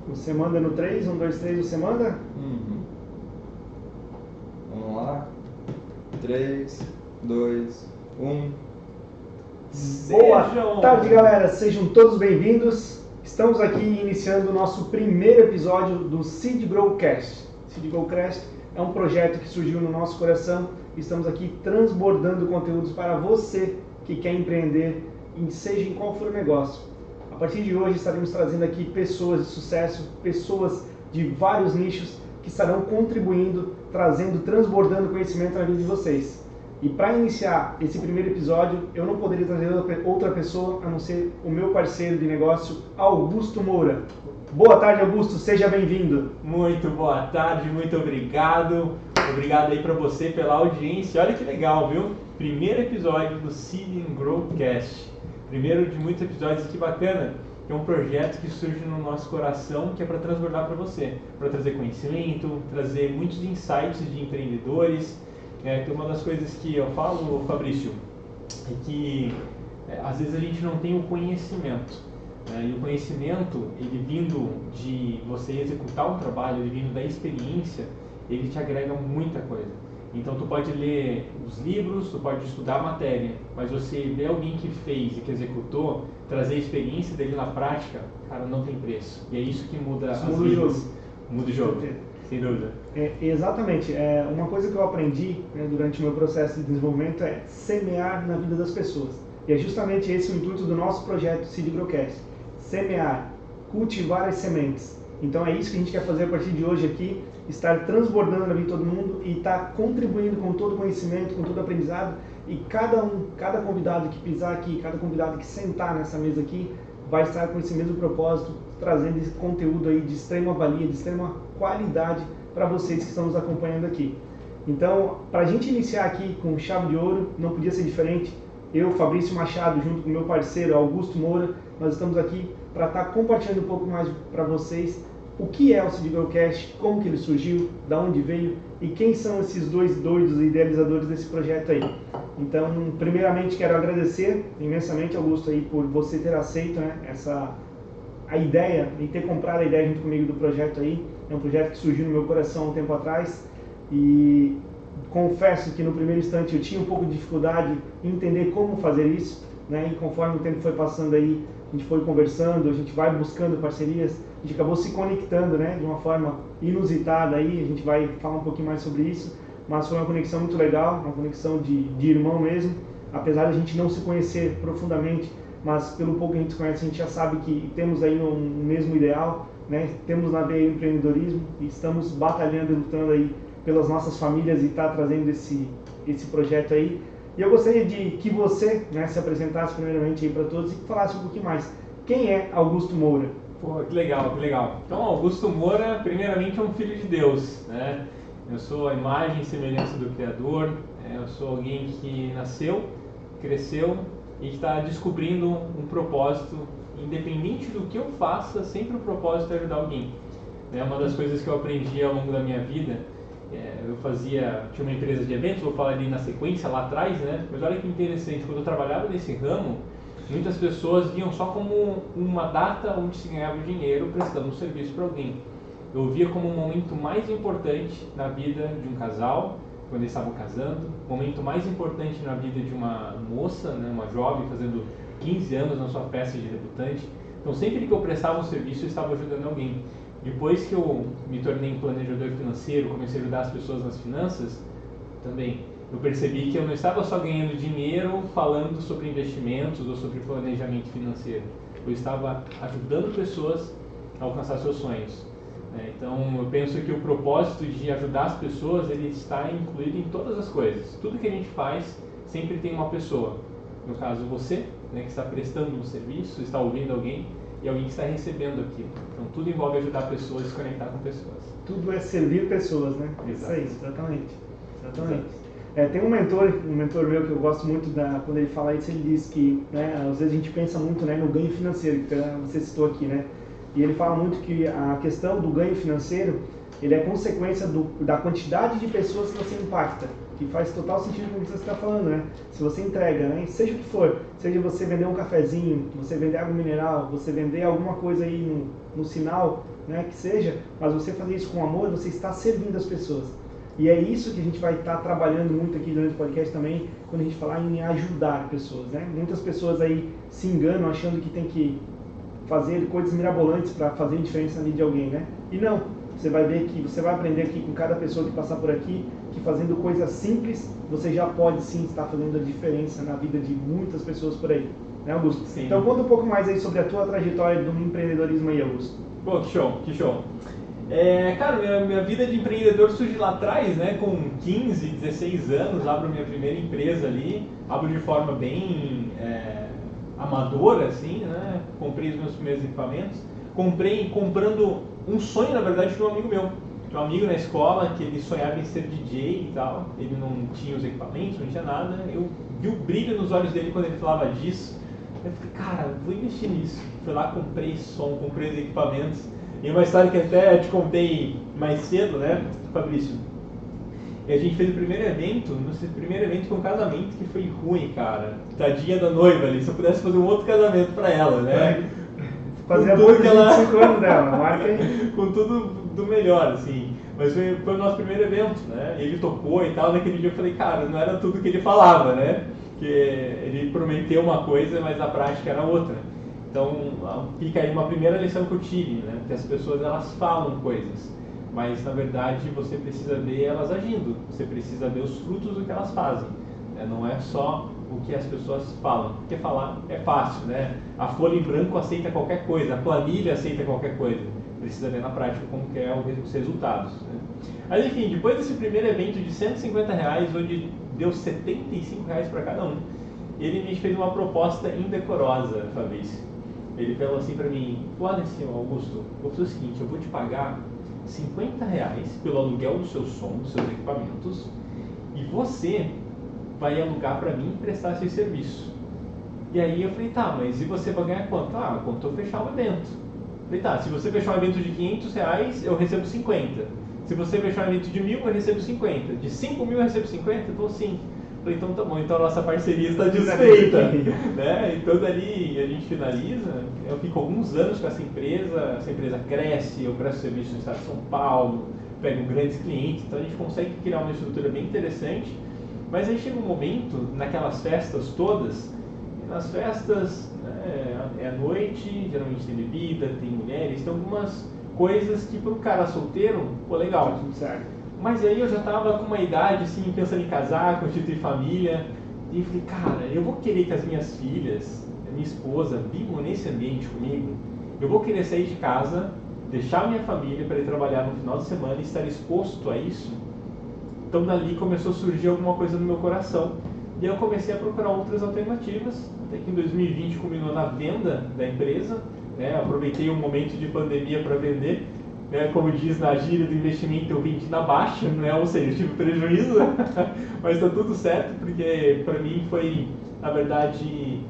Você manda no 3, 1, 2, 3, você manda? Vamos lá. 3, 2, 1. Boa tarde, galera. Sejam todos bem-vindos. Estamos aqui iniciando o nosso primeiro episódio do Seed Grow Cast. Seed Grow Cast é um projeto que surgiu no nosso coração. Estamos aqui transbordando conteúdos para você que quer empreender, seja em qual for o negócio. A partir de hoje estaremos trazendo aqui pessoas de sucesso, pessoas de vários nichos que estarão contribuindo, transbordando conhecimento na vida de vocês. E para iniciar esse primeiro episódio, eu não poderia trazer outra pessoa a não ser o meu parceiro de negócio, Augusto Moura. Boa tarde, Augusto, seja bem-vindo. Muito boa tarde, muito obrigado. Obrigado aí para você pela audiência. Olha que legal, viu? Primeiro episódio do Seed Grow Cast. Primeiro de muitos episódios, que bacana. É um projeto que surge no nosso coração, que é para transbordar para você, para trazer conhecimento, trazer muitos insights de empreendedores. Que uma das coisas que eu falo, Fabrício, é que às vezes a gente não tem o conhecimento. E o conhecimento, ele vindo de você executar um trabalho, ele vindo da experiência, ele te agrega muita coisa. Então tu pode ler os livros, tu pode estudar a matéria, mas você vê alguém que fez e que executou, trazer a experiência dele na prática, cara, não tem preço. E é isso que muda as vidas. Muda o jogo, sem dúvida. Exatamente. Uma coisa que eu aprendi durante o meu processo de desenvolvimento é semear na vida das pessoas. E é justamente esse o intuito do nosso projeto Seed Growcast. Semear, cultivar as sementes. Então é isso que a gente quer fazer a partir de hoje aqui, estar transbordando na vida de todo mundo e estar contribuindo com todo o conhecimento, com todo o aprendizado. E cada convidado que pisar aqui, cada convidado que sentar nessa mesa aqui, vai estar com esse mesmo propósito, trazendo esse conteúdo aí de extrema valia, de extrema qualidade para vocês que estão nos acompanhando aqui. Então, para a gente iniciar aqui com chave de ouro, não podia ser diferente. Eu, Fabrício Machado, junto com o meu parceiro Augusto Moura, nós estamos aqui para estar compartilhando um pouco mais para vocês o que é o Seed Growcast, como que ele surgiu, da onde veio e quem são esses dois doidos idealizadores desse projeto aí. Então, primeiramente quero agradecer imensamente, Augusto, aí por você ter aceito a ideia e ter comprado a ideia junto comigo do projeto aí. É um projeto que surgiu no meu coração há um tempo atrás e confesso que no primeiro instante eu tinha um pouco de dificuldade em entender como fazer isso, né? E conforme o tempo foi passando aí, a gente foi conversando, a gente vai buscando parcerias, a gente acabou se conectando, né? De uma forma inusitada aí, a gente vai falar um pouquinho mais sobre isso, mas foi uma conexão muito legal, uma conexão de irmão mesmo, apesar de a gente não se conhecer profundamente, mas pelo pouco que a gente se conhece, a gente já sabe que temos aí um mesmo ideal, né? Temos na veia empreendedorismo e estamos batalhando e lutando aí pelas nossas famílias e está trazendo esse projeto aí. E eu gostaria de que você, né, se apresentasse primeiramente aí para todos e falasse um pouquinho mais. Quem é Augusto Moura? Pô, que legal, que legal. Então, Augusto Moura, primeiramente, é um filho de Deus, né? Eu sou a imagem e semelhança do Criador, eu sou alguém que nasceu, cresceu e está descobrindo um propósito, independente do que eu faça, sempre o propósito é ajudar alguém. Uma das coisas que eu aprendi ao longo da minha vida, tinha uma empresa de eventos, vou falar ali na sequência, lá atrás, né? Mas olha que interessante, quando eu trabalhava nesse ramo, muitas pessoas viam só como uma data onde se ganhava dinheiro prestando um serviço para alguém. Eu via como um momento mais importante na vida de um casal, quando eles estavam casando, o momento mais importante na vida de uma moça, né, uma jovem fazendo 15 anos na sua festa de debutante. Então sempre que eu prestava um serviço eu estava ajudando alguém. Depois que eu me tornei um planejador financeiro, comecei a ajudar as pessoas nas finanças, também eu percebi que eu não estava só ganhando dinheiro falando sobre investimentos ou sobre planejamento financeiro. Eu estava ajudando pessoas a alcançar seus sonhos. Então eu penso que o propósito de ajudar as pessoas, ele está incluído em todas as coisas. Tudo que a gente faz sempre tem uma pessoa. No caso você, né, que está prestando um serviço, está ouvindo alguém e alguém que está recebendo aquilo. Então tudo envolve ajudar pessoas e se conectar com pessoas. Tudo é servir pessoas, né? Isso aí, exatamente. Tem um mentor meu que eu gosto muito, quando ele fala isso, ele diz que, né, às vezes a gente pensa muito, né, no ganho financeiro, que você citou aqui, né? E ele fala muito que a questão do ganho financeiro, ele é consequência da quantidade de pessoas que você impacta. que faz total sentido com o que você está falando, né? Se você entrega, né? Seja o que for, seja você vender um cafezinho, você vender água mineral, você vender alguma coisa aí no sinal, né? Que seja, mas você fazer isso com amor, você está servindo as pessoas. E é isso que a gente vai estar trabalhando muito aqui durante o podcast também, quando a gente falar em ajudar pessoas, né? Muitas pessoas aí se enganam achando que tem que fazer coisas mirabolantes para fazer diferença na vida de alguém, né? E não, você vai ver que você vai aprender aqui com cada pessoa que passar por aqui, que fazendo coisas simples, você já pode sim estar fazendo a diferença na vida de muitas pessoas por aí, né, Augusto? Sim. Então conta um pouco mais aí sobre a tua trajetória do empreendedorismo aí, Augusto. Pô, que show, que show. Cara, minha vida de empreendedor surge lá atrás, né? Com 15, 16 anos, abro minha primeira empresa ali, abro de forma bem amadora, assim, né? Comprei os meus primeiros equipamentos, comprando um sonho, na verdade, de um amigo meu. Tinha um amigo na escola que ele sonhava em ser DJ e tal, ele não tinha os equipamentos, não tinha nada, eu vi o brilho nos olhos dele quando ele falava disso, eu falei, cara, vou investir nisso. Fui lá, comprei som, comprei os equipamentos. E uma história que até te contei mais cedo, né, Fabrício? E a gente fez o primeiro evento foi um casamento que foi ruim, cara. Tadinha da noiva ali, se eu pudesse fazer um outro casamento pra ela, né? Fazer a boda de 25 anos dela, marca aí. Com tudo do melhor, assim. Mas foi o nosso primeiro evento, né? Ele tocou e tal, naquele dia eu falei, cara, não era tudo que ele falava, né? Que ele prometeu uma coisa, mas na prática era outra. Então, fica aí uma primeira lição que eu tive, né? Que as pessoas, elas falam coisas, mas na verdade você precisa ver elas agindo, você precisa ver os frutos do que elas fazem, né? Não é só o que as pessoas falam, porque falar é fácil, né? A folha em branco aceita qualquer coisa, a planilha aceita qualquer coisa, precisa ver na prática como que é os resultados, né? Mas enfim, depois desse primeiro evento de R$150, onde deu R$75 para cada um, ele me fez uma proposta indecorosa, Fabrício. Ele falou assim pra mim, olha assim, Augusto, vou fazer o seguinte, eu vou te pagar R$50 pelo aluguel do seu som, dos seus equipamentos, e você vai alugar pra mim e prestar esse serviço. E aí eu falei, tá, mas e você vai ganhar quanto? Ah, quanto eu fechar o evento. Eu falei, tá, se você fechar um evento de R$500, eu recebo 50. Se você fechar um evento de 1.000, eu recebo 50. De 5.000 eu recebo 50? Eu falei, sim. Falei, então tá bom, então a nossa parceria está desfeita, né? Então dali a gente finaliza, eu fico alguns anos com essa empresa cresce, eu presto serviço no estado de São Paulo, pego grandes clientes, então a gente consegue criar uma estrutura bem interessante, mas aí chega um momento, naquelas festas todas, e nas festas é noite, geralmente tem bebida, tem mulheres, tem algumas coisas que para o cara solteiro, pô, legal. Certo. Mas aí eu já estava com uma idade, assim, pensando em casar, constituir família. E eu falei, cara, eu vou querer que as minhas filhas, a minha esposa, vivam nesse ambiente comigo. Eu vou querer sair de casa, deixar minha família para ir trabalhar no final de semana e estar exposto a isso. Então dali começou a surgir alguma coisa no meu coração. E eu comecei a procurar outras alternativas, até que em 2020 culminou na venda da empresa, né? Aproveitei um momento de pandemia para vender. Como diz na gíria do investimento, eu vendi na baixa, né? Ou seja, eu tive prejuízo, mas está tudo certo, porque para mim foi, na verdade,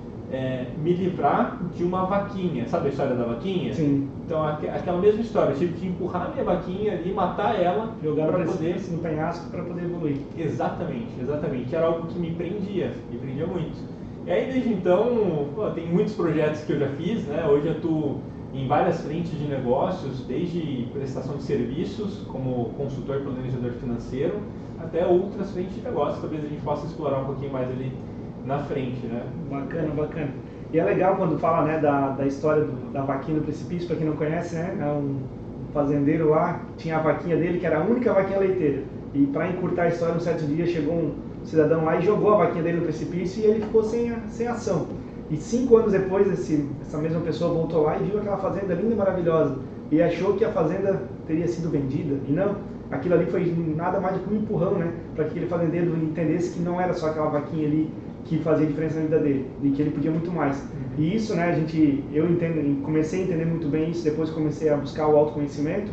me livrar de uma vaquinha. Sabe a história da vaquinha? Sim. Então, aquela mesma história, eu tive que empurrar minha vaquinha ali, matar ela, jogar para para poder... no penhasco para poder evoluir. Exatamente, exatamente. Era algo que me prendia muito. E aí, desde então, tem muitos projetos que eu já fiz, né? Hoje eu atuo em várias frentes de negócios, desde prestação de serviços, como consultor e planejador financeiro, até outras frentes de negócios, talvez a gente possa explorar um pouquinho mais ali na frente, né? Bacana, bacana. E é legal quando fala, né, da história da vaquinha do precipício, para quem não conhece, né, é um fazendeiro lá, tinha a vaquinha dele, que era a única vaquinha leiteira. E para encurtar a história, um certo dia chegou um cidadão lá e jogou a vaquinha dele no precipício e ele ficou sem ação. E 5 anos depois, essa mesma pessoa voltou lá e viu aquela fazenda linda e maravilhosa. E achou que a fazenda teria sido vendida. E não, aquilo ali foi nada mais do que um empurrão, né? Para que aquele fazendeiro entendesse que não era só aquela vaquinha ali que fazia diferença na vida dele. E que ele podia muito mais. E isso, né, comecei a entender muito bem isso, depois comecei a buscar o autoconhecimento.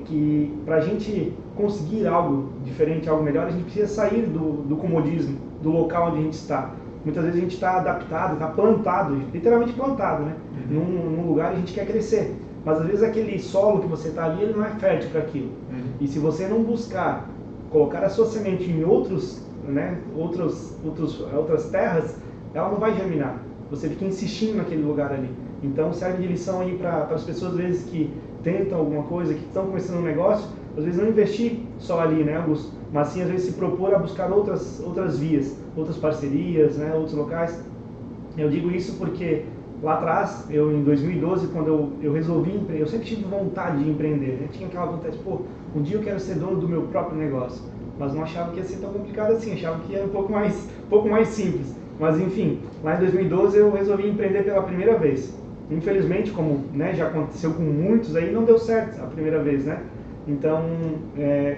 Que para a gente conseguir algo diferente, algo melhor, a gente precisa sair do comodismo, do local onde a gente está. Muitas vezes a gente está adaptado, está plantado, literalmente plantado, né? Num lugar e a gente quer crescer. Mas às vezes aquele solo que você está ali, ele não é fértil para aquilo. E se você não buscar colocar a sua semente em outras terras, ela não vai germinar. Você fica insistindo naquele lugar ali. Então serve de lição aí para as pessoas, às vezes, que tentam alguma coisa, que estão começando um negócio, às vezes não investir só ali, né, Augusto? Mas sim, às vezes, se propor a buscar outras vias, outras parcerias, né, outros locais. Eu digo isso porque lá atrás, em 2012, quando eu resolvi empreender, eu sempre tive vontade de empreender, né? Tinha aquela vontade, pô, um dia eu quero ser dono do meu próprio negócio, mas não achava que ia ser tão complicado assim, achava que era um pouco mais simples. Mas enfim, lá em 2012 eu resolvi empreender pela primeira vez. Infelizmente, como, né, já aconteceu com muitos aí, não deu certo a primeira vez, né? Então,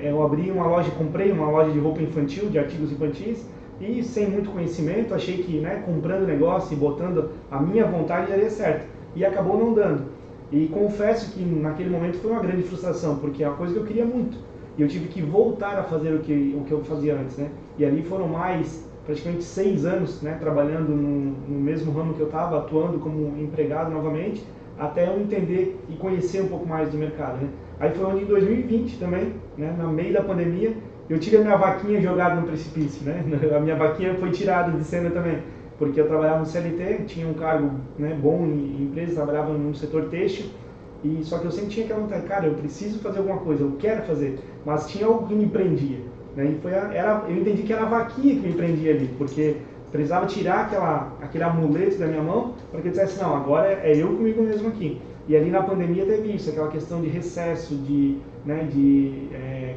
eu abri uma loja, comprei uma loja de roupa infantil, de artigos infantis, e sem muito conhecimento, achei que, né, comprando negócio e botando a minha vontade daria certo. E acabou não dando. E confesso que naquele momento foi uma grande frustração, porque é uma coisa que eu queria muito. E eu tive que voltar a fazer o que eu fazia antes, né? E ali foram praticamente 6 anos, né, trabalhando no mesmo ramo que eu estava, atuando como empregado novamente, até eu entender e conhecer um pouco mais do mercado, né? Aí foi onde em 2020 também, né, no meio da pandemia, eu tirei a minha vaquinha jogada no precipício, né? A minha vaquinha foi tirada de cena também, porque eu trabalhava no CLT, tinha um cargo, né, bom em empresa, trabalhava no setor têxtil, e só que eu sempre tinha aquela vontade, cara, eu preciso fazer alguma coisa, eu quero fazer, mas tinha algo que me prendia, né? E eu entendi que era a vaquinha que me prendia ali, porque precisava tirar aquele amuleto da minha mão para que eu dissesse, não, agora é eu comigo mesmo aqui. E ali na pandemia teve isso, aquela questão de recesso, de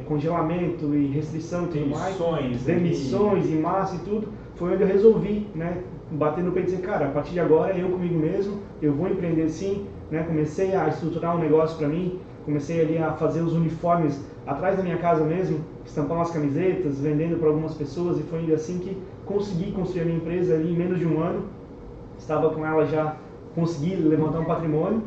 congelamento e restrição e tudo mais, demissões em massa e tudo, foi onde eu resolvi, né, bater no peito e dizer, cara, a partir de agora é eu comigo mesmo, eu vou empreender sim, né, comecei a estruturar um negócio para mim, comecei ali a fazer os uniformes atrás da minha casa mesmo, estampar umas camisetas, vendendo para algumas pessoas, e foi assim que consegui construir a minha empresa ali em menos de um ano, estava com ela já, consegui levantar um patrimônio,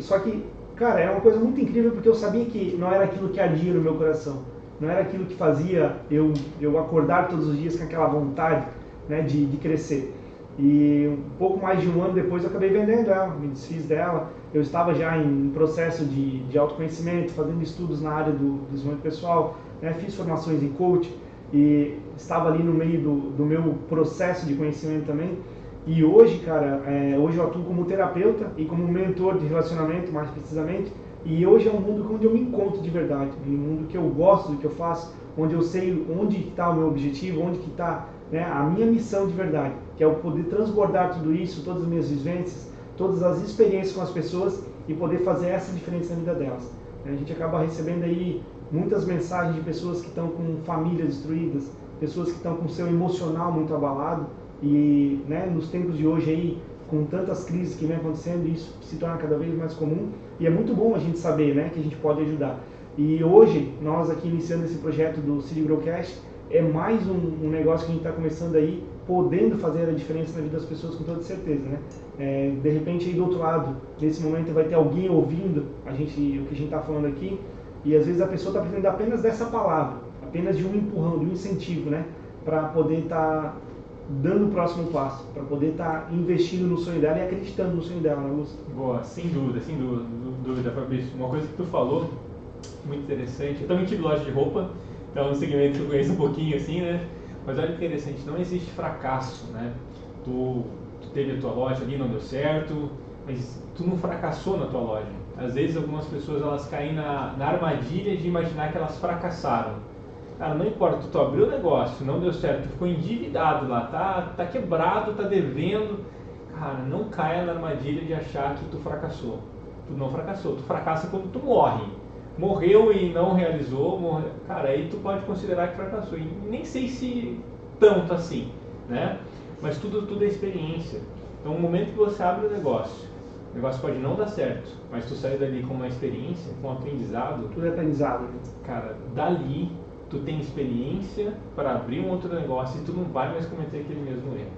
só que, cara, é uma coisa muito incrível porque eu sabia que não era aquilo que ardia no meu coração, não era aquilo que fazia eu acordar todos os dias com aquela vontade, né, de crescer. E um pouco mais de um ano depois eu acabei vendendo ela, me desfiz dela. Eu estava já em processo de autoconhecimento, fazendo estudos na área do desenvolvimento pessoal, né, fiz formações em coaching e estava ali no meio do meu processo de conhecimento também. E hoje, cara, hoje eu atuo como terapeuta e como mentor de relacionamento, mais precisamente. E hoje é um mundo onde eu me encontro de verdade, um mundo que eu gosto do que eu faço, onde eu sei onde está o meu objetivo, onde que está, né, a minha missão de verdade, que é o poder transbordar tudo isso, todas as minhas vivências, todas as experiências com as pessoas e poder fazer essa diferença na vida delas. A gente acaba recebendo aí muitas mensagens de pessoas que estão com famílias destruídas, pessoas que estão com seu emocional muito abalado e, né, nos tempos de hoje aí, com tantas crises que vem acontecendo, isso se torna cada vez mais comum e é muito bom a gente saber, né, que a gente pode ajudar. E hoje, nós aqui iniciando esse projeto do City Growcast, é mais um negócio que a gente está começando aí, podendo fazer a diferença na vida das pessoas com toda certeza, né? De repente aí do outro lado, nesse momento vai ter alguém ouvindo o que a gente está falando aqui, e às vezes a pessoa está precisando apenas dessa palavra, apenas de um empurrão, de um incentivo, né? Para poder estar dando o próximo passo, para poder estar investindo no sonho dela e acreditando no sonho dela, né, Augusto? Boa, sem dúvida, Fabrício. Uma coisa que tu falou, muito interessante. Eu também tive loja de roupa, então é um segmento que eu conheço um pouquinho assim, né? Mas olha que interessante, não existe fracasso, né? Tu teve a tua loja ali, não deu certo, mas tu não fracassou na tua loja. Às vezes algumas pessoas elas caem na armadilha de imaginar que elas fracassaram. Cara, não importa, tu abriu o negócio, não deu certo, tu ficou endividado lá, tá quebrado, tá devendo. Cara, não caia na armadilha de achar que tu fracassou. Tu não fracassou, tu fracassa quando tu morre. Morreu e não realizou, cara, aí tu pode considerar que fracassou. E nem sei se tanto assim, né? Mas tudo é experiência. Então, no momento que você abre o negócio pode não dar certo, mas tu sai dali com uma experiência, com um aprendizado. Tudo é aprendizado, né? Cara, dali tu tem experiência para abrir um outro negócio e tu não vai mais cometer aquele mesmo erro.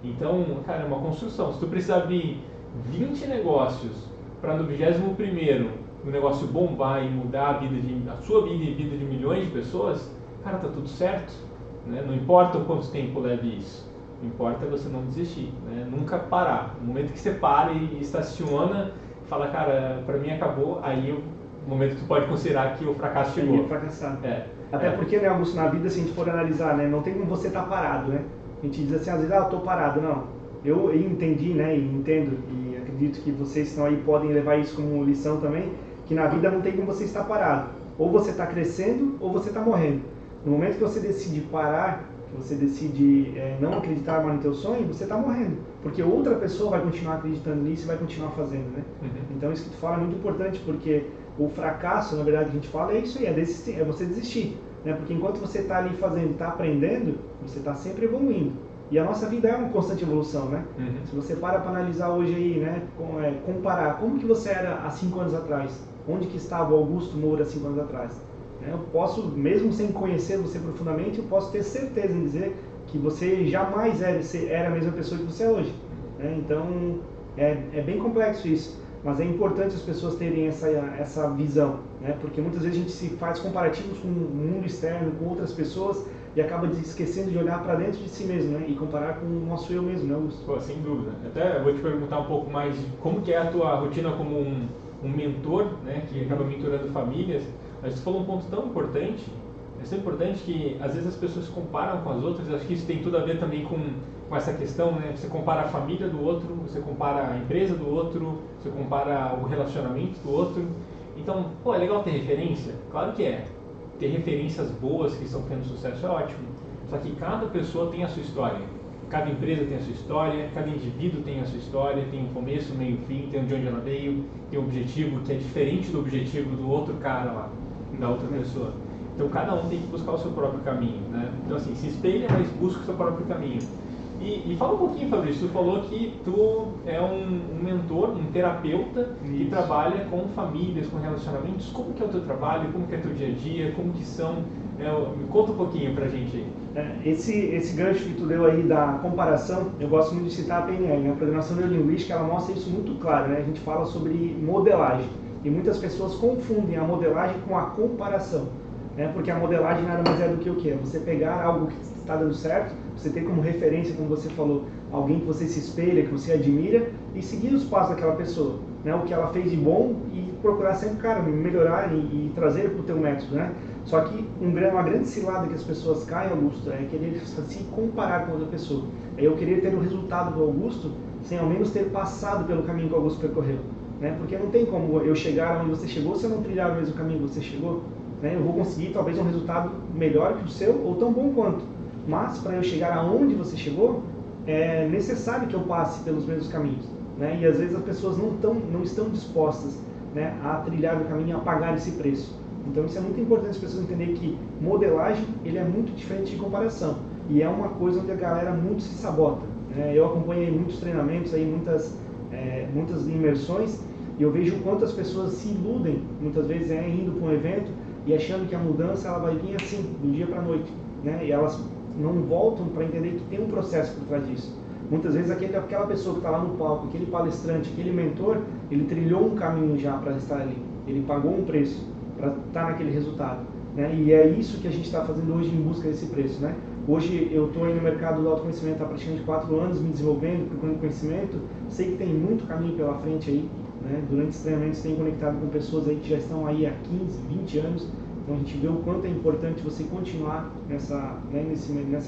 Então, cara, é uma construção. Se tu precisar abrir 20 negócios para no 21º o negócio bombar e mudar a sua vida e a vida de milhões de pessoas, cara, tá tudo certo, né? Não importa o quanto tempo leve isso, o que importa é você não desistir, né? Nunca parar. No momento que você para e estaciona, fala, cara, para mim acabou, aí eu o momento que tu pode considerar que o fracasso chegou. Tem fracassar. Até porque, né, Augusto, na vida, se a gente for analisar, né, não tem como você estar parado, né? A gente diz assim, às vezes, eu estou parado. Não. Eu entendi, né, e entendo, e acredito que vocês estão aí podem levar isso como lição também, que na vida não tem como você estar parado. Ou você está crescendo, ou você está morrendo. No momento que você decide parar, que você decide não acreditar mais no teu sonho, você está morrendo. Porque outra pessoa vai continuar acreditando nisso e vai continuar fazendo, né? Então isso que tu fala é muito importante, porque o fracasso, na verdade, que a gente fala é isso aí, é você desistir. Né? Porque enquanto você está ali fazendo, está aprendendo, você está sempre evoluindo. E a nossa vida é uma constante evolução, né? Se você para analisar hoje aí, né, comparar, como que você era há 5 anos atrás? Onde que estava o Augusto Moura há 5 anos atrás? Eu posso, mesmo sem conhecer você profundamente, eu posso ter certeza em dizer que você jamais era a mesma pessoa que você é hoje. Né? Então, é bem complexo isso, mas é importante as pessoas terem essa visão, né? Porque muitas vezes a gente se faz comparativos com o mundo externo, com outras pessoas, e acaba esquecendo de olhar para dentro de si mesmo, né? E comparar com o nosso eu mesmo, né, Augusto? Pô, sem dúvida. Até eu vou te perguntar um pouco mais de como que é a tua rotina como um mentor, né, que acaba mentorando famílias. Mas tu falou um ponto tão importante, é tão importante que às vezes as pessoas se comparam com as outras. Acho que isso tem tudo a ver também com essa questão, né? Você compara a família do outro, você compara a empresa do outro, você compara o relacionamento do outro. Então, pô, é legal ter referência? Claro que é. Ter referências boas que estão tendo sucesso é ótimo. Só que cada pessoa tem a sua história. Cada empresa tem a sua história, cada indivíduo tem a sua história, tem um começo, meio e fim, tem de onde ela veio, tem um objetivo que é diferente do objetivo do outro cara lá, da outra pessoa. Então cada um tem que buscar o seu próprio caminho, né? Então assim, se espelha, mas busca o seu próprio caminho. E fala um pouquinho, Fabrício, tu falou que tu é um mentor, um terapeuta que trabalha com famílias, com relacionamentos. Como que é o teu trabalho, como que é o teu dia a dia, como que são... me conta um pouquinho pra gente aí. Esse gancho que tu deu aí da comparação, eu gosto muito de citar a PNL, né? A Programação Neurolinguística, ela mostra isso muito claro, né? A gente fala sobre modelagem, e muitas pessoas confundem a modelagem com a comparação, né? Porque a modelagem nada mais é do que o quê? Você pegar algo que está dando certo, você ter como referência, como você falou, alguém que você se espelha, que você admira, e seguir os passos daquela pessoa, né? O que ela fez de bom e procurar sempre, cara, melhorar e trazer para o teu método, né? Só que uma grande cilada que as pessoas caem, Augusto, é querer se comparar com outra pessoa. É eu querer ter o resultado do Augusto sem ao menos ter passado pelo caminho que o Augusto percorreu, né? Porque não tem como eu chegar onde você chegou se eu não trilhar o mesmo caminho que você chegou, né? Eu vou conseguir talvez um resultado melhor que o seu ou tão bom quanto, mas para eu chegar aonde você chegou é necessário que eu passe pelos mesmos caminhos, né? E às vezes as pessoas não estão dispostas, né, a trilhar o caminho, a pagar esse preço. Então isso é muito importante as pessoas entenderem que modelagem ele é muito diferente de comparação, e é uma coisa onde a galera muito se sabota, né? Eu acompanhei muitos treinamentos aí, muitas imersões, e eu vejo o quanto as pessoas se iludem muitas vezes indo para um evento e achando que a mudança ela vai vir assim do dia para a noite, né? E elas não voltam para entender que tem um processo por trás disso. Muitas vezes aquela pessoa que está lá no palco, aquele palestrante, aquele mentor, ele trilhou um caminho já para estar ali, ele pagou um preço para estar naquele resultado, né? E é isso que a gente está fazendo hoje em busca desse preço, né? Hoje eu estou aí no mercado do autoconhecimento há praticamente 4 anos, me desenvolvendo, procurando conhecimento, sei que tem muito caminho pela frente aí, né? Durante os treinamentos tenho conectado com pessoas aí que já estão aí há 15, 20 anos, então a gente vê o quanto é importante você continuar nessa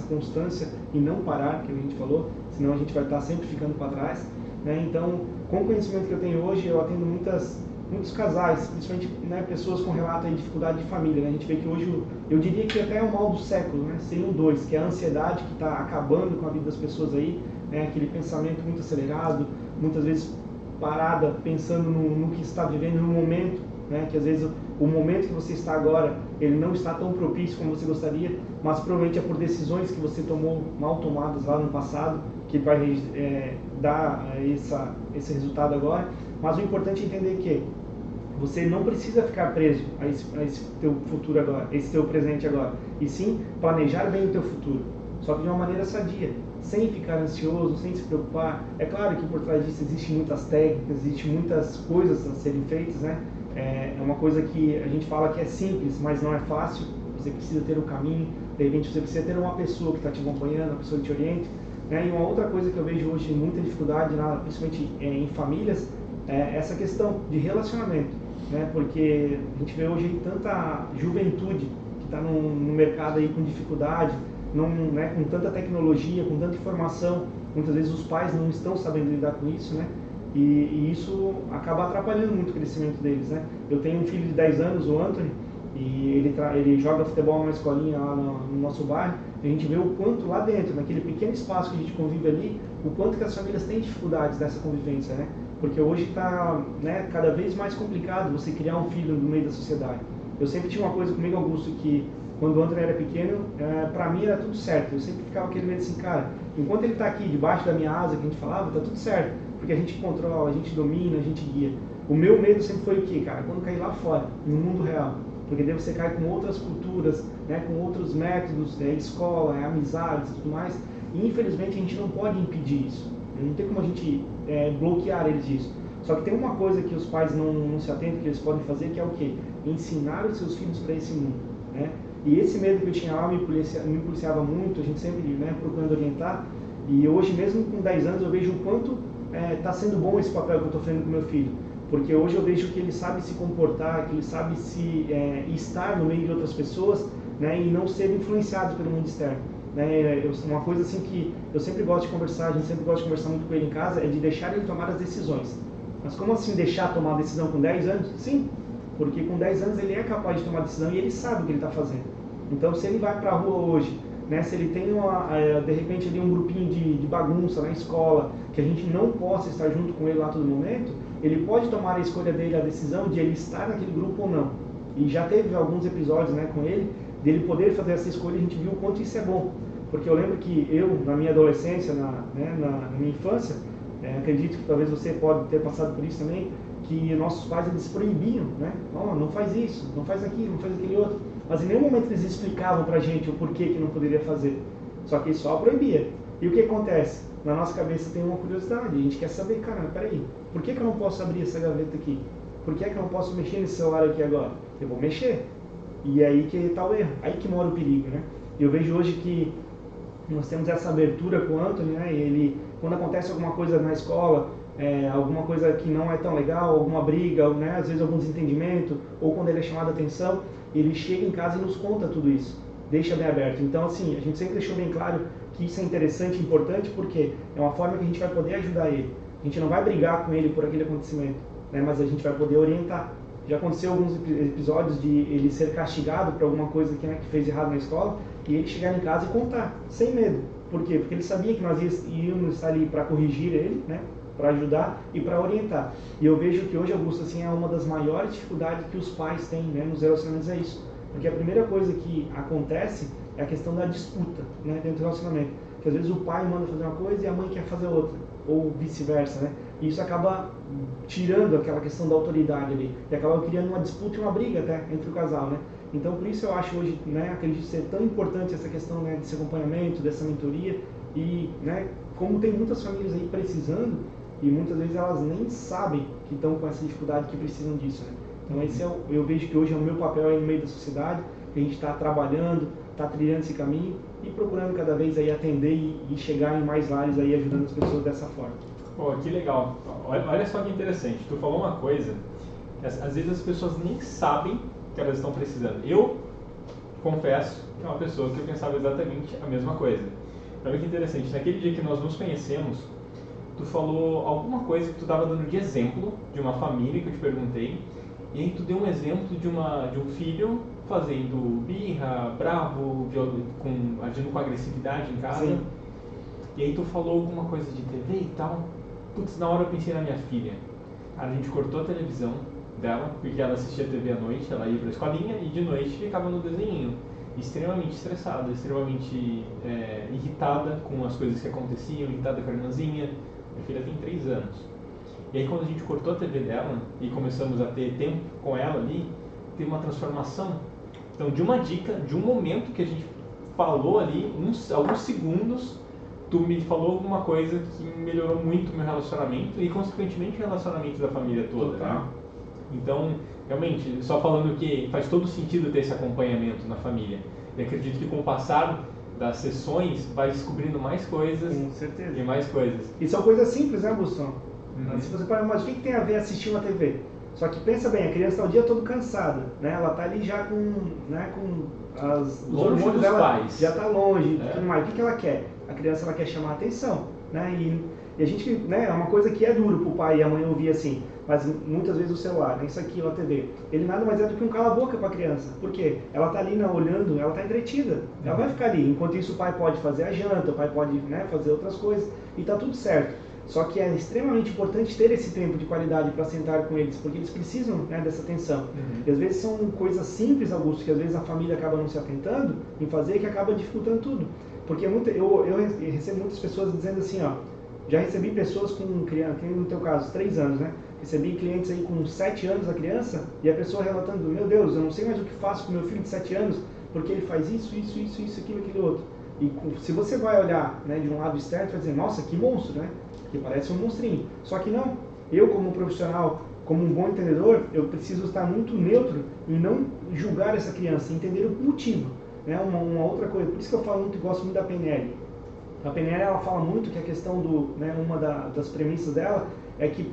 constância e não parar, que a gente falou, senão a gente vai estar sempre ficando para trás, né? Então, com o conhecimento que eu tenho hoje, eu atendo muitos casais, principalmente, né, pessoas com relato de dificuldade de família, né? A gente vê que hoje, eu diria que até é o mal do século, né? Seriam 2, que é a ansiedade que está acabando com a vida das pessoas aí, né? Aquele pensamento muito acelerado, muitas vezes parada, pensando no que está vivendo no momento, né? Que às vezes o momento que você está agora, ele não está tão propício como você gostaria, mas provavelmente é por decisões que você tomou mal tomadas lá no passado, que vai dar esse resultado agora. Mas o importante é entender que você não precisa ficar preso a esse teu futuro agora, esse teu presente agora, e sim planejar bem o teu futuro, só que de uma maneira sadia, sem ficar ansioso, sem se preocupar. É claro que por trás disso existem muitas técnicas, existem muitas coisas a serem feitas, né? É uma coisa que a gente fala que é simples, mas não é fácil. Você precisa ter um caminho, de repente você precisa ter uma pessoa que está te acompanhando, uma pessoa que te oriente, né? E uma outra coisa que eu vejo hoje muita dificuldade, principalmente em famílias, é essa questão de relacionamento. né? Porque a gente vê hoje aí tanta juventude que está no mercado aí com dificuldade, né, com tanta tecnologia, com tanta informação, muitas vezes os pais não estão sabendo lidar com isso, né? E isso acaba atrapalhando muito o crescimento deles, né? Eu tenho um filho de 10 anos, o Anthony, e ele joga futebol numa escolinha lá no nosso bairro, e a gente vê o quanto lá dentro, naquele pequeno espaço que a gente convive ali, o quanto que as famílias têm dificuldades nessa convivência, né? Porque hoje está, né, cada vez mais complicado você criar um filho no meio da sociedade. Eu sempre tinha uma coisa comigo, Augusto, que quando o Anthony era pequeno, para mim era tudo certo. Eu sempre ficava aquele medo assim, cara, enquanto ele está aqui debaixo da minha asa, que a gente falava, tá tudo certo, porque a gente controla, a gente domina, a gente guia. O meu medo sempre foi o quê, cara? Quando cair lá fora, no mundo real. Porque daí você cai com outras culturas, né, com outros métodos, escola, amizades e tudo mais. E infelizmente a gente não pode impedir isso. Não tem como a gente bloquear eles disso. Só que tem uma coisa que os pais não se atentam, que eles podem fazer, que é o quê? Ensinar os seus filhos para esse mundo, né? E esse medo que eu tinha lá me policiava muito, a gente sempre, né, procurando orientar. E hoje, mesmo com 10 anos, eu vejo o quanto está sendo bom esse papel que eu estou fazendo com meu filho. Porque hoje eu vejo que ele sabe se comportar, que ele sabe estar no meio de outras pessoas, né, e não ser influenciado pelo mundo externo. Né? Uma coisa assim que eu sempre gosto de conversar, a gente sempre gosta de conversar muito com ele em casa, é de deixar ele tomar as decisões. Mas como assim deixar tomar a decisão com 10 anos? Sim, porque com 10 anos ele é capaz de tomar a decisão e ele sabe o que ele está fazendo. Então se ele vai para a rua hoje, né, se ele tem de repente ali um grupinho de bagunça na escola, que a gente não possa estar junto com ele lá a todo momento, ele pode tomar a escolha dele, a decisão de ele estar naquele grupo ou não. E já teve alguns episódios, né, com ele, dele poder fazer essa escolha, a gente viu o quanto isso é bom. Porque eu lembro que eu, na minha adolescência, na minha infância, acredito que talvez você pode ter passado por isso também, que nossos pais eles proibiam, né? Oh, não faz isso, não faz aquilo, não faz aquele outro. Mas em nenhum momento eles explicavam pra gente o porquê que não poderia fazer. Só que só proibia. E o que acontece? Na nossa cabeça tem uma curiosidade, a gente quer saber, caramba, peraí, por que eu não posso abrir essa gaveta aqui? Por que eu não posso mexer nesse celular aqui agora? Eu vou mexer. E aí que está o erro, aí que mora o perigo, né? Eu vejo hoje que nós temos essa abertura com o Anthony, né? E ele, quando acontece alguma coisa na escola, alguma coisa que não é tão legal, alguma briga, né? Às vezes algum desentendimento, ou quando ele é chamado a atenção, ele chega em casa e nos conta tudo isso, deixa bem aberto. Então, assim, a gente sempre deixou bem claro que isso é interessante e importante, porque é uma forma que a gente vai poder ajudar ele. A gente não vai brigar com ele por aquele acontecimento, né? Mas a gente vai poder orientar. Já aconteceu alguns episódios de ele ser castigado por alguma coisa que fez errado na escola, e ele chegar em casa e contar, sem medo. Por quê? Porque ele sabia que nós íamos estar ali para corrigir ele, né? Para ajudar e para orientar. E eu vejo que hoje, Augusto, assim, é uma das maiores dificuldades que os pais têm, né, nos relacionamentos, é isso. Porque a primeira coisa que acontece é a questão da disputa, né, dentro do relacionamento. Que às vezes o pai manda fazer uma coisa e a mãe quer fazer outra, ou vice-versa, né? E isso acaba tirando aquela questão da autoridade ali, e acaba criando uma disputa e uma briga até entre o casal, né? Então por isso eu acho hoje, né, acredito ser tão importante essa questão, né, desse acompanhamento, dessa mentoria, e, né, como tem muitas famílias aí precisando, e muitas vezes elas nem sabem que estão com essa dificuldade, que precisam disso, né? Então esse eu vejo que hoje é o meu papel aí no meio da sociedade, que a gente está trabalhando, está trilhando esse caminho e procurando cada vez aí atender e chegar em mais lares aí, ajudando as pessoas dessa forma. Pô, que legal. Olha só que interessante. Tu falou uma coisa que às vezes as pessoas nem sabem que elas estão precisando. Eu confesso que é uma pessoa que eu pensava exatamente a mesma coisa. Olha que interessante. Naquele dia que nós nos conhecemos, tu falou alguma coisa que tu estava dando de exemplo de uma família que eu te perguntei, e aí tu deu um exemplo de um filho fazendo birra, bravo, agindo com agressividade em casa. Sim. E aí tu falou alguma coisa de TV e tal. Putz, na hora eu pensei na minha filha. A gente cortou a televisão dela, porque ela assistia TV à noite, ela ia pra escolinha e de noite ficava no desenho. Extremamente estressada, extremamente irritada com as coisas que aconteciam, irritada com a irmãzinha. Minha filha tem 3 anos. E aí quando a gente cortou a TV dela e começamos a ter tempo com ela ali, teve uma transformação. Então de uma dica, de um momento que a gente falou ali, alguns segundos, tu me falou alguma coisa que melhorou muito o meu relacionamento e consequentemente o relacionamento da família toda, né? Então, realmente, só falando que faz todo sentido ter esse acompanhamento na família. E acredito que com o passar das sessões vai descobrindo mais coisas. Com certeza. E mais coisas. E são coisas simples, né, Augusto? Uhum. Se você parar, mas o que tem a ver assistir uma TV? Só que pensa bem, a criança está o dia todo cansada, né? Ela está ali já com, né, os Longe hormônios dos dela pais. já está longe, É. tudo mais. O que ela quer? A criança ela quer chamar a atenção, né? E a gente, né, é uma coisa que é duro para o pai e a mãe ouvir assim, mas muitas vezes o celular, né, isso aqui, a TV, ele nada mais é do que um cala-boca para a criança. Por quê? Ela está ali olhando, ela está entretida, ela vai ficar ali. Enquanto isso o pai pode fazer a janta, o pai pode, né, fazer outras coisas e está tudo certo. Só que é extremamente importante ter esse tempo de qualidade para sentar com eles, porque eles precisam, né, dessa atenção. E às vezes são coisas simples, Augusto, que às vezes a família acaba não se atentando em fazer, que acaba dificultando tudo. Porque eu recebo muitas pessoas dizendo assim, ó, já recebi pessoas com criança, no teu caso, 3 anos, né? Recebi clientes aí com 7 anos a criança e a pessoa relatando, meu Deus, eu não sei mais o que faço com meu filho de 7 anos, porque ele faz isso, aquilo outro. E se você vai olhar, né, de um lado externo, você vai dizer, nossa, que monstro, né? Que parece um monstrinho. Só que não. Eu, como profissional, como um bom entendedor, eu preciso estar muito neutro e não julgar essa criança, entender o motivo. Né? Uma outra coisa, por isso que eu falo muito, gosto muito da PNL. A PNL ela fala muito que a questão uma das premissas dela é que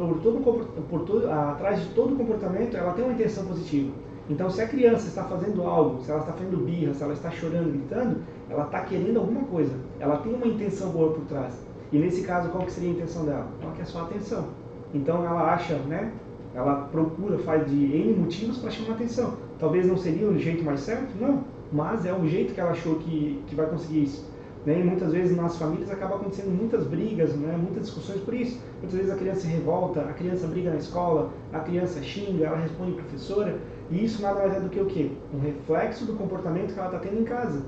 atrás de todo comportamento ela tem uma intenção positiva. Então, se a criança está fazendo algo, se ela está fazendo birra, se ela está chorando, gritando, ela está querendo alguma coisa. Ela tem uma intenção boa por trás. E nesse caso, qual que seria a intenção dela? Ela quer só atenção. Então, ela acha, né? Ela procura, faz de N motivos para chamar atenção. Talvez não seria o jeito mais certo? Não. Mas é o jeito que ela achou que vai conseguir isso. Né? E muitas vezes nas famílias acaba acontecendo muitas brigas, né? Muitas discussões por isso. Muitas vezes a criança se revolta, a criança briga na escola, a criança xinga, ela responde professora. E isso nada mais é do que o quê? Um reflexo do comportamento que ela está tendo em casa.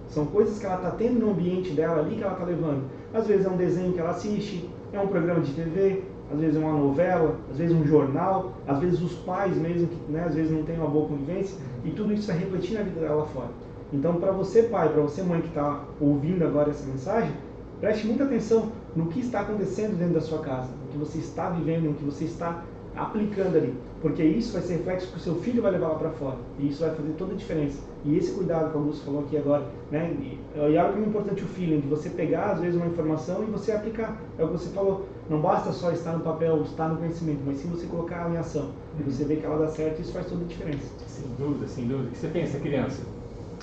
São coisas que ela está tendo no ambiente dela ali que ela está levando. Às vezes é um desenho que ela assiste, é um programa de TV, às vezes é uma novela, às vezes um jornal, às vezes os pais mesmo, que, né, às vezes não têm uma boa convivência, e tudo isso vai refletir na vida dela lá fora. Então, para você pai, para você mãe que está ouvindo agora essa mensagem, preste muita atenção no que está acontecendo dentro da sua casa, no que você está vivendo, no que você está aplicando ali, porque isso vai ser reflexo que o seu filho vai levar lá para fora, e isso vai fazer toda a diferença. E esse cuidado que o Augusto falou aqui agora, né, e algo que é importante, o feeling, de você pegar às vezes uma informação e você aplicar, é o que você falou, não basta só estar no papel, estar no conhecimento, mas sim você colocar ela em ação, e você vê que ela dá certo, e isso faz toda a diferença. Sem dúvida, sem dúvida. O que você pensa, criança?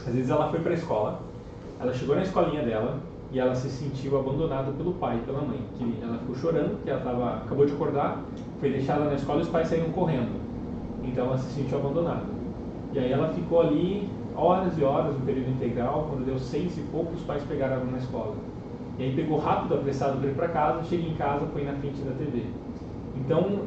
Às vezes ela foi para a escola, ela chegou na escolinha dela e ela se sentiu abandonada pelo pai e pela mãe. Que ela ficou chorando, que ela acabou de acordar, foi deixada na escola e os pais saíram correndo. Então ela se sentiu abandonada. E aí ela ficou ali horas e horas no período integral, quando deu 6 e pouco, os pais pegaram ela na escola. E aí pegou rápido, apressado para ir para casa, chega em casa, põe na frente da TV. Então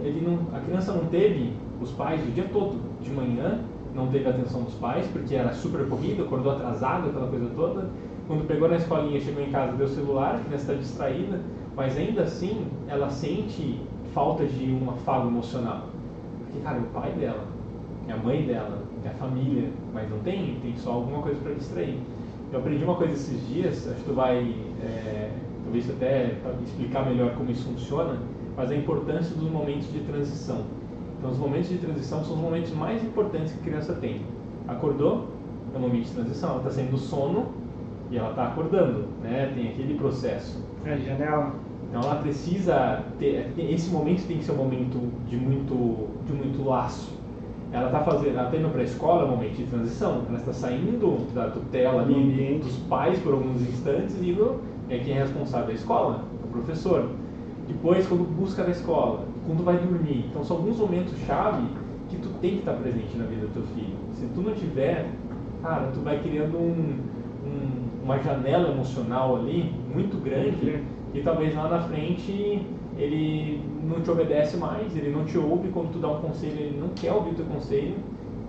a criança não teve os pais o dia todo, de manhã, não teve a atenção dos pais, porque era super corrido, acordou atrasado, aquela coisa toda. Quando pegou na escolinha, chegou em casa, deu o celular, a criança está distraída, mas ainda assim ela sente falta de um afago emocional. Porque, cara, é o pai dela, é a mãe dela, é a família, mas não tem só alguma coisa para distrair. Eu aprendi uma coisa esses dias, acho que tu vai, talvez até explicar melhor como isso funciona, mas a importância dos momentos de transição. Então, os momentos de transição são os momentos mais importantes que a criança tem. Acordou, é um momento de transição, ela está saindo do sono e ela está acordando, né? Tem aquele processo. É, janela. Então, ela precisa ter, esse momento tem que ser um momento de muito laço. Ela está indo para a escola, é um momento de transição. Ela está saindo da tutela ali dos pais por alguns instantes e quem é responsável é a escola, o professor. Depois, quando busca na escola, quando vai dormir. Então, são alguns momentos-chave que tu tem que estar presente na vida do teu filho. Se tu não tiver, cara, tu vai criando uma janela emocional ali muito grande e talvez lá na frente ele não te obedece mais, ele não te ouve quando tu dá um conselho, ele não quer ouvir o teu conselho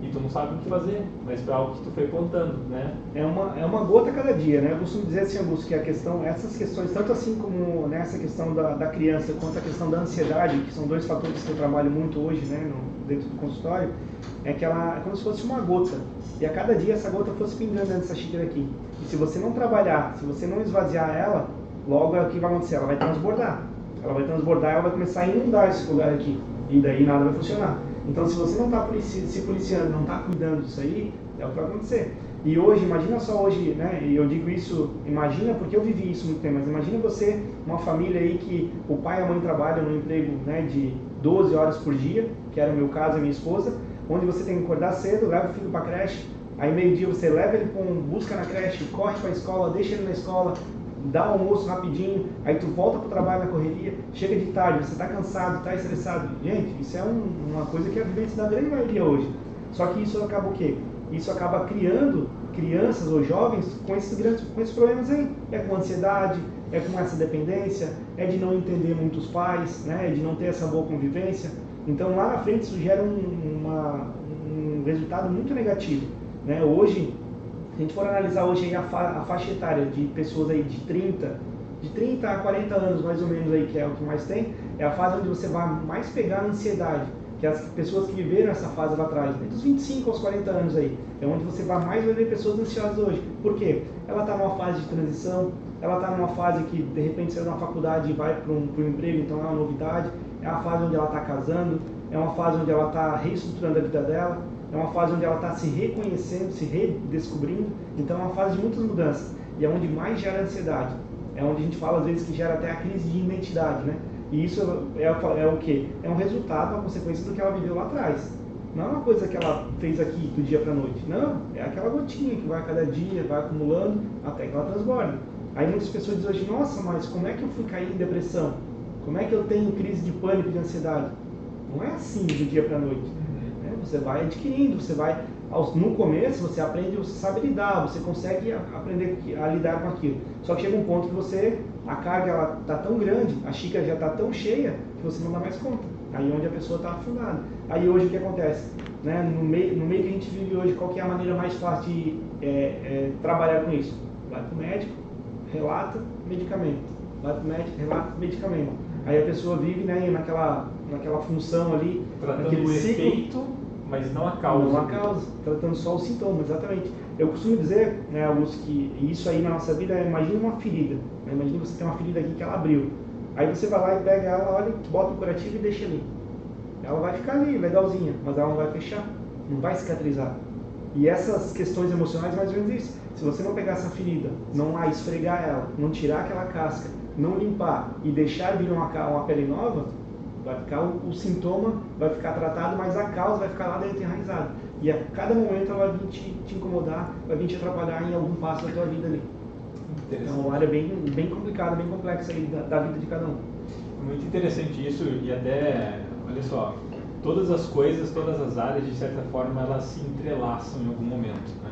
e tu não sabe o que fazer, mas foi algo que tu foi plantando, né? É uma gota a cada dia, né? Eu costumo dizer assim, Augusto, que essas questões, tanto assim como nessa questão da criança, quanto a questão da ansiedade, que são 2 fatores que eu trabalho muito hoje, né, dentro do consultório, é que ela é como se fosse uma gota, e a cada dia essa gota fosse pingando dentro dessa xícara aqui. E se você não trabalhar, se você não esvaziar ela, logo o que vai acontecer? Ela vai transbordar. Ela vai começar a inundar esse lugar aqui, e daí nada vai funcionar. Então, se você não está se policiando, não está cuidando disso aí, é o que vai acontecer. E hoje, imagina só hoje, né, e eu digo isso, imagina, porque eu vivi isso muito tempo, mas imagina você, uma família aí que o pai e a mãe trabalham no emprego, né, 12 horas por dia, que era o meu caso e a minha esposa, onde você tem que acordar cedo, leva o filho para a creche, aí meio-dia você leva ele, busca na creche, corre para a escola, deixa ele na escola, dá o almoço rapidinho, aí tu volta para o trabalho na correria, chega de tarde, você está cansado, está estressado. Gente, isso é uma coisa que é a vivência da grande maioria hoje. Só que isso acaba o quê? Isso acaba criando crianças ou jovens com esses problemas aí. É com ansiedade, é com essa dependência, é de não entender muito os pais, né? É de não ter essa boa convivência. Então lá na frente isso gera um resultado muito negativo, né? Hoje, se a gente for analisar hoje aí a faixa etária de pessoas aí de 30 a 40 anos mais ou menos aí, que é o que mais tem, é a fase onde você vai mais pegar a ansiedade, que as pessoas que viveram essa fase lá atrás, dos 25 aos 40 anos aí, é onde você vai mais ver pessoas ansiosas hoje. Por quê? Ela está numa fase de transição, ela está numa fase que de repente saiu da faculdade e vai para um emprego, então é uma novidade, é uma fase onde ela está casando, é uma fase onde ela está reestruturando a vida dela, é uma fase onde ela está se reconhecendo, se redescobrindo, então é uma fase de muitas mudanças, e é onde mais gera ansiedade, é onde a gente fala às vezes que gera até a crise de identidade, né? E isso é o quê? É um resultado, uma consequência do que ela viveu lá atrás. Não é uma coisa que ela fez aqui do dia para a noite, não, é aquela gotinha que vai a cada dia, vai acumulando até que ela transborda. Aí muitas pessoas dizem hoje, nossa, mas como é que eu fui cair em depressão? Como é que eu tenho crise de pânico, de ansiedade? Não é assim do dia para a noite. Você vai adquirindo, você vai... No começo você aprende, você sabe lidar, você consegue aprender a lidar com aquilo. Só que chega um ponto que a carga ela está tão grande, a xícara já está tão cheia, que você não dá mais conta. Aí onde a pessoa está afundada. Aí hoje o que acontece? Né? No meio que a gente vive hoje, qual que é a maneira mais fácil de trabalhar com isso? Vai para o médico, relata, medicamento. Vai para o médico, relata, medicamento. Aí a pessoa vive, né, naquela função ali, tratando o efeito, mas não a causa. Não a causa, tratando só o sintoma, exatamente. Eu costumo dizer, né, Augusto, que isso aí na nossa vida, imagina uma ferida. Né? Imagina você tem uma ferida aqui que ela abriu. Aí você vai lá e pega ela, olha, bota o curativo e deixa ali. Ela vai ficar ali, legalzinha, mas ela não vai fechar, não vai cicatrizar. E essas questões emocionais, mais ou menos isso. Se você não pegar essa ferida, não lá esfregar ela, não tirar aquela casca, não limpar e deixar vir uma pele nova, vai ficar o sintoma, vai ficar tratado, mas a causa vai ficar lá dentro enraizada. E a cada momento ela vai vir te incomodar, vai vir te atrapalhar em algum passo da tua vida ali. Então é uma área bem complicada, bem complexa aí da vida de cada um. Muito interessante isso, e até, olha só, todas as coisas, todas as áreas, de certa forma, elas se entrelaçam em algum momento, né?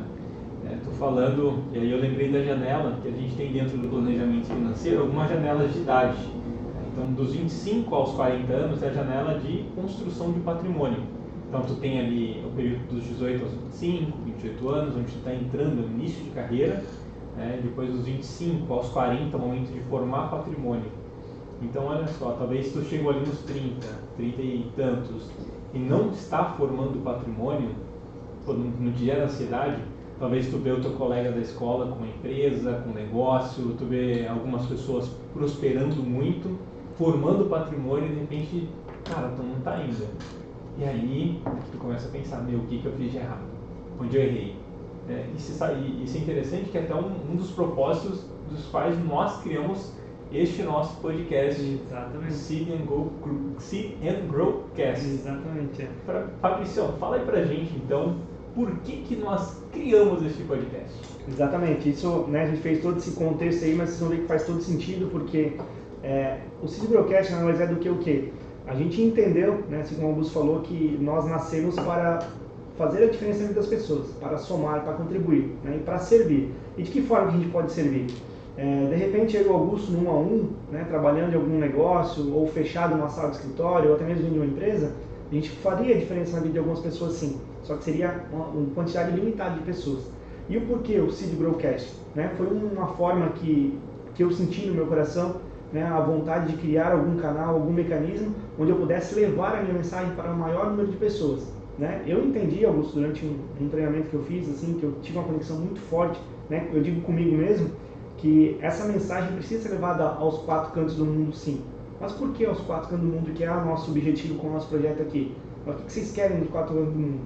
Estou falando, e aí eu lembrei da janela que a gente tem dentro do planejamento financeiro, algumas janelas de idade. Então, dos 25 aos 40 anos é a janela de construção de patrimônio. Então, tu tem ali o período dos 18 aos 25, 28 anos, onde tu está entrando no início de carreira, né? Depois dos 25 aos 40, o momento de formar patrimônio. Então, olha só, talvez tu chegou ali nos 30 e tantos, e não está formando patrimônio, no dia da ansiedade, talvez tu vê o teu colega da escola com uma empresa, com um negócio, tu vê algumas pessoas prosperando muito, formando patrimônio e de repente, cara, tu não tá ainda. E aí tu começa a pensar, o que eu fiz de errado? Onde eu errei? Isso é interessante, que é até um dos propósitos dos quais nós criamos este nosso podcast. Exatamente. Seed and Grow Cast. Exatamente. Fabrício, fala aí pra gente então, por que nós criamos este podcast? Exatamente, isso, né, a gente fez todo esse contexto aí, mas vocês vão ver que faz todo sentido, porque o Seed Growcast nada mais é do que o quê? A gente entendeu, né, assim como o Augusto falou, que nós nascemos para fazer a diferença na vida das pessoas, para somar, para contribuir, né, e para servir. E de que forma que a gente pode servir? De repente, eu e o Augusto, no 1 a 1, né, trabalhando em algum negócio, ou fechado numa sala de escritório, ou até mesmo em uma empresa, a gente faria a diferença na vida de algumas pessoas, sim. Só que seria uma quantidade limitada de pessoas. E o porquê o Seed Growcast? Né? Foi uma forma que eu senti no meu coração, né, a vontade de criar algum canal, algum mecanismo, onde eu pudesse levar a minha mensagem para o maior número de pessoas. Né? Eu entendi, Augusto, durante um treinamento que eu fiz, assim, que eu tive uma conexão muito forte, né, eu digo comigo mesmo, que essa mensagem precisa ser levada aos 4 cantos do mundo, sim. Mas por que aos 4 cantos do mundo, que é o nosso objetivo com o nosso projeto aqui? Mas o que vocês querem dos 4 cantos do mundo?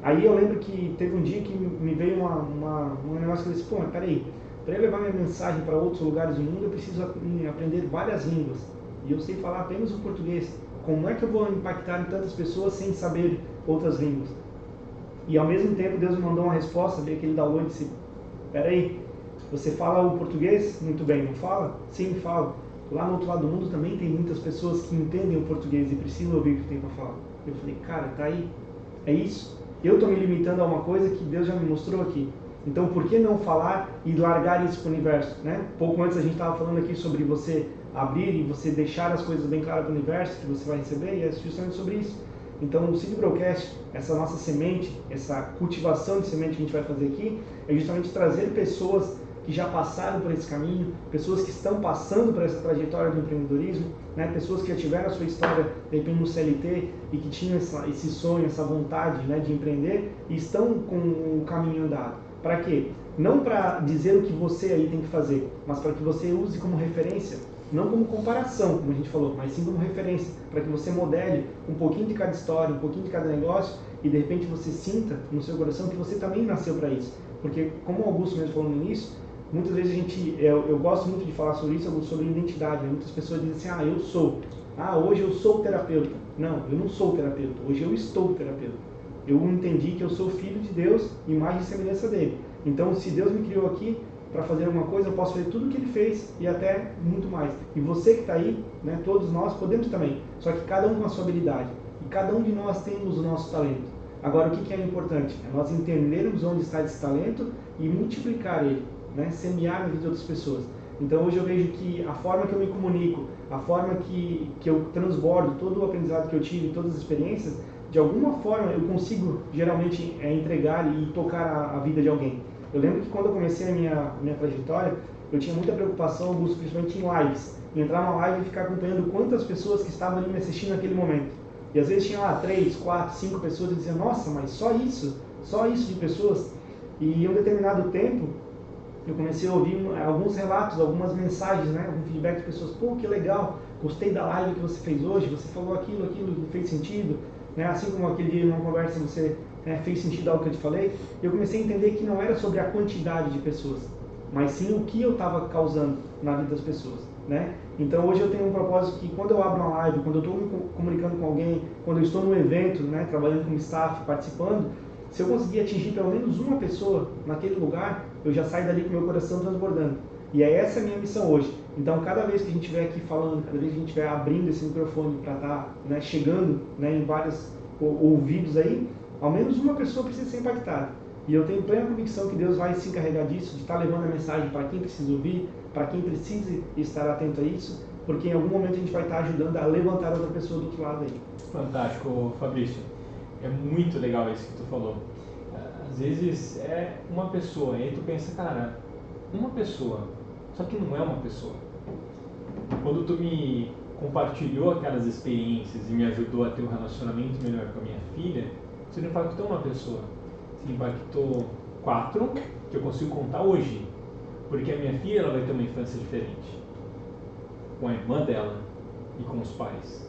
Aí eu lembro que teve um dia que me veio um negócio que eu disse, mas peraí, para eu levar minha mensagem para outros lugares do mundo, eu preciso aprender várias línguas. E eu sei falar apenas o português. como é que eu vou impactar em tantas pessoas sem saber outras línguas? E ao mesmo tempo Deus me mandou uma resposta, veio aquele download e disse, peraí, você fala o português? Muito bem, não fala? Sim, falo. Lá no outro lado do mundo também tem muitas pessoas que entendem o português e precisam ouvir o que tem para falar. Eu falei, cara, tá aí, é isso. Eu estou me limitando a uma coisa que Deus já me mostrou aqui. Então, por que não falar e largar isso para o universo? Né? Pouco antes a gente estava falando aqui sobre você abrir e você deixar as coisas bem claras para o universo que você vai receber, e é justamente sobre isso. Então, o Seed Broadcast, essa nossa semente, essa cultivação de semente que a gente vai fazer aqui, é justamente trazer pessoas que já passaram por esse caminho, pessoas que estão passando por essa trajetória do empreendedorismo, né? Pessoas que já tiveram a sua história, de repente, no CLT e que tinham esse sonho, essa vontade, né, de empreender e estão com o caminho andado. Para quê? Não para dizer o que você aí tem que fazer, mas para que você use como referência, não como comparação, como a gente falou, mas sim como referência, para que você modele um pouquinho de cada história, um pouquinho de cada negócio e de repente você sinta no seu coração que você também nasceu para isso. Porque, como o Augusto mesmo falou no início, muitas vezes eu gosto muito de falar sobre isso, sobre identidade, né? Muitas pessoas dizem assim, eu sou, hoje eu sou terapeuta. Não, eu não sou terapeuta, hoje eu estou terapeuta. Eu entendi que eu sou filho de Deus, imagem e semelhança dele. Então, se Deus me criou aqui para fazer alguma coisa, eu posso fazer tudo o que ele fez e até muito mais. E você que está aí, né, todos nós podemos também, só que cada um com a sua habilidade. E cada um de nós temos o nosso talento. Agora, o que é importante? É nós entendermos onde está esse talento e multiplicar ele, né, semear na vida de outras pessoas. Então, hoje eu vejo que a forma que eu me comunico, a forma que eu transbordo todo o aprendizado que eu tive, todas as experiências, de alguma forma eu consigo geralmente entregar e tocar a vida de alguém. Eu lembro que quando eu comecei a minha trajetória, eu tinha muita preocupação, principalmente em lives, em entrar na live e ficar acompanhando quantas pessoas que estavam ali me assistindo naquele momento. E às vezes tinha lá 3, 4, 5 pessoas e diziam, nossa, mas só isso de pessoas. E em um determinado tempo, eu comecei a ouvir alguns relatos, algumas mensagens, né, algum feedback de pessoas, pô, que legal, gostei da live que você fez hoje, você falou aquilo que fez sentido, né, assim como aquele dia numa conversa você fez sentido algo que eu te falei, eu comecei a entender que não era sobre a quantidade de pessoas, mas sim o que eu estava causando na vida das pessoas, né? Então hoje eu tenho um propósito que quando eu abro uma live, quando eu estou me comunicando com alguém, quando eu estou num evento, né, trabalhando como staff, participando, se eu conseguir atingir pelo menos uma pessoa naquele lugar, eu já saio dali com o meu coração transbordando. E é essa a minha missão hoje. Então, cada vez que a gente estiver aqui falando, cada vez que a gente estiver abrindo esse microfone para estar, né, chegando, né, em vários ouvidos aí, ao menos uma pessoa precisa ser impactada. E eu tenho plena convicção que Deus vai se encarregar disso, de estar levando a mensagem para quem precisa ouvir, para quem precisa estar atento a isso, porque em algum momento a gente vai estar ajudando a levantar outra pessoa do outro lado aí. Fantástico, Fabrício. É muito legal isso que tu falou. Às vezes é uma pessoa, e aí tu pensa, cara, uma pessoa, só que não é uma pessoa. Quando tu me compartilhou aquelas experiências e me ajudou a ter um relacionamento melhor com a minha filha, você não impactou uma pessoa, você impactou 4 que eu consigo contar hoje, porque a minha filha ela vai ter uma infância diferente, com a irmã dela e com os pais.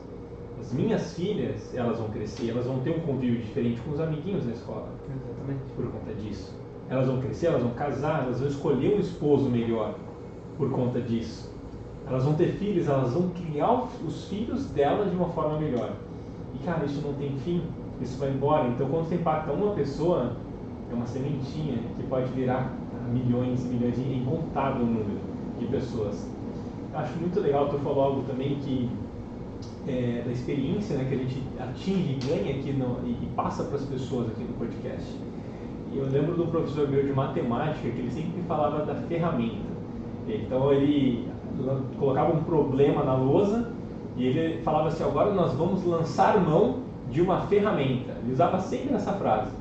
As minhas filhas, elas vão crescer, elas vão ter um convívio diferente com os amiguinhos na escola. Exatamente. Por conta disso. Elas vão crescer, elas vão casar, elas vão escolher um esposo melhor por conta disso. Elas vão ter filhos, elas vão criar os filhos delas de uma forma melhor. E cara, isso não tem fim, isso vai embora. Então quando você impacta uma pessoa, é uma sementinha que pode virar milhões e milhões, incontável número de pessoas. Acho muito legal, tu falou algo também que da experiência, né, que a gente atinge e ganha aqui e passa para as pessoas aqui no podcast. E eu lembro de um professor meu de matemática que ele sempre falava da ferramenta. Então ele colocava um problema na lousa e ele falava assim, agora nós vamos lançar mão de uma ferramenta. Ele usava sempre essa frase.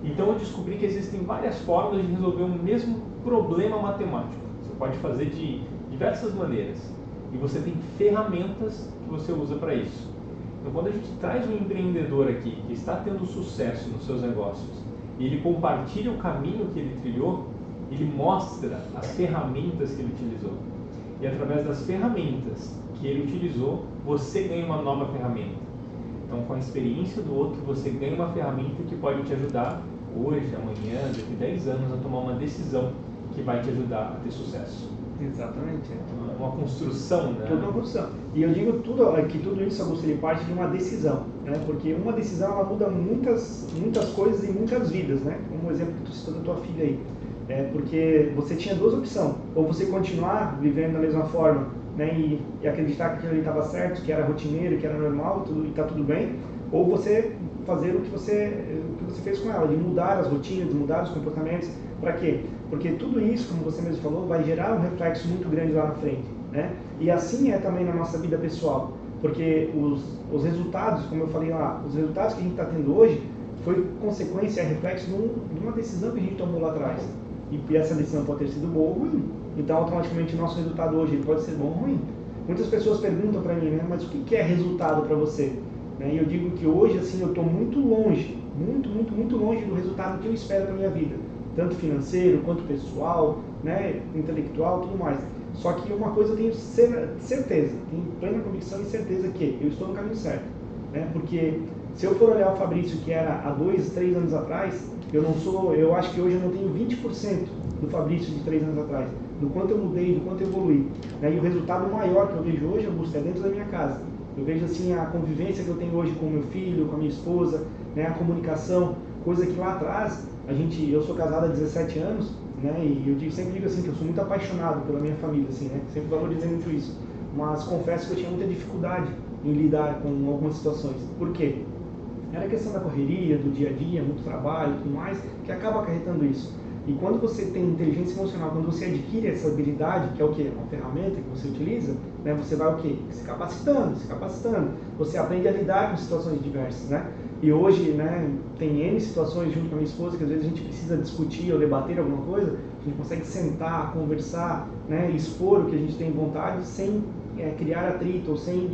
Então eu descobri que existem várias formas de resolver o mesmo problema matemático. Você pode fazer de diversas maneiras. E você tem ferramentas que você usa para isso. Então, quando a gente traz um empreendedor aqui que está tendo sucesso nos seus negócios e ele compartilha o caminho que ele trilhou, ele mostra as ferramentas que ele utilizou. E através das ferramentas que ele utilizou, você ganha uma nova ferramenta. Então, com a experiência do outro, você ganha uma ferramenta que pode te ajudar hoje, amanhã, daqui a 10 anos, a tomar uma decisão que vai te ajudar a ter sucesso. Exatamente. Uma construção, né? Toda uma construção. E eu digo que tudo isso, Augusto, ele parte de uma decisão, né? Porque uma decisão, ela muda muitas coisas e muitas vidas, né? Como o exemplo que tu citou da tua filha aí. Porque você tinha duas opções. Ou você continuar vivendo da mesma forma, né? E acreditar que aquilo ali estava certo, que era rotineiro, que era normal e está tudo bem. Ou você fazer o que você fez com ela, de mudar as rotinas, de mudar os comportamentos. Para quê? Porque tudo isso, como você mesmo falou, vai gerar um reflexo muito grande lá na frente, né? E assim é também na nossa vida pessoal, porque os resultados, como eu falei lá, os resultados que a gente está tendo hoje foi consequência, é reflexo de uma decisão que a gente tomou lá atrás. E essa decisão pode ter sido boa ou ruim. Então, automaticamente, o nosso resultado hoje ele pode ser bom ou ruim. Muitas pessoas perguntam para mim, né, mas o que é resultado para você? E eu digo que hoje, assim, eu estou muito longe, muito longe do resultado que eu espero para minha vida. Tanto financeiro, quanto pessoal, né, intelectual, tudo mais. Só que uma coisa eu tenho certeza, tenho plena convicção e certeza que eu estou no caminho certo. Né? Porque se eu for olhar o Fabrício que era há 2, 3 anos atrás, eu acho que hoje eu não tenho 20% do Fabrício de 3 anos atrás, do quanto eu mudei, do quanto eu evoluí. Né? E o resultado maior que eu vejo hoje, Augusto, é dentro da minha casa. Eu vejo assim a convivência que eu tenho hoje com o meu filho, com a minha esposa, né? A comunicação, coisa que lá atrás, eu sou casado há 17 anos, né? E eu sempre digo assim que eu sou muito apaixonado pela minha família, assim, né? Sempre valorizei muito isso. Mas confesso que eu tinha muita dificuldade em lidar com algumas situações. Por quê? Era a questão da correria, do dia a dia, muito trabalho e tudo mais, que acaba acarretando isso. E quando você tem inteligência emocional, quando você adquire essa habilidade, que é o quê? Uma ferramenta que você utiliza, né? Você vai o quê? Se capacitando. Você aprende a lidar com situações diversas, né? E hoje, né, tem N situações junto com a minha esposa que às vezes a gente precisa discutir ou debater alguma coisa, a gente consegue sentar, conversar, né, expor o que a gente tem vontade sem criar atrito ou sem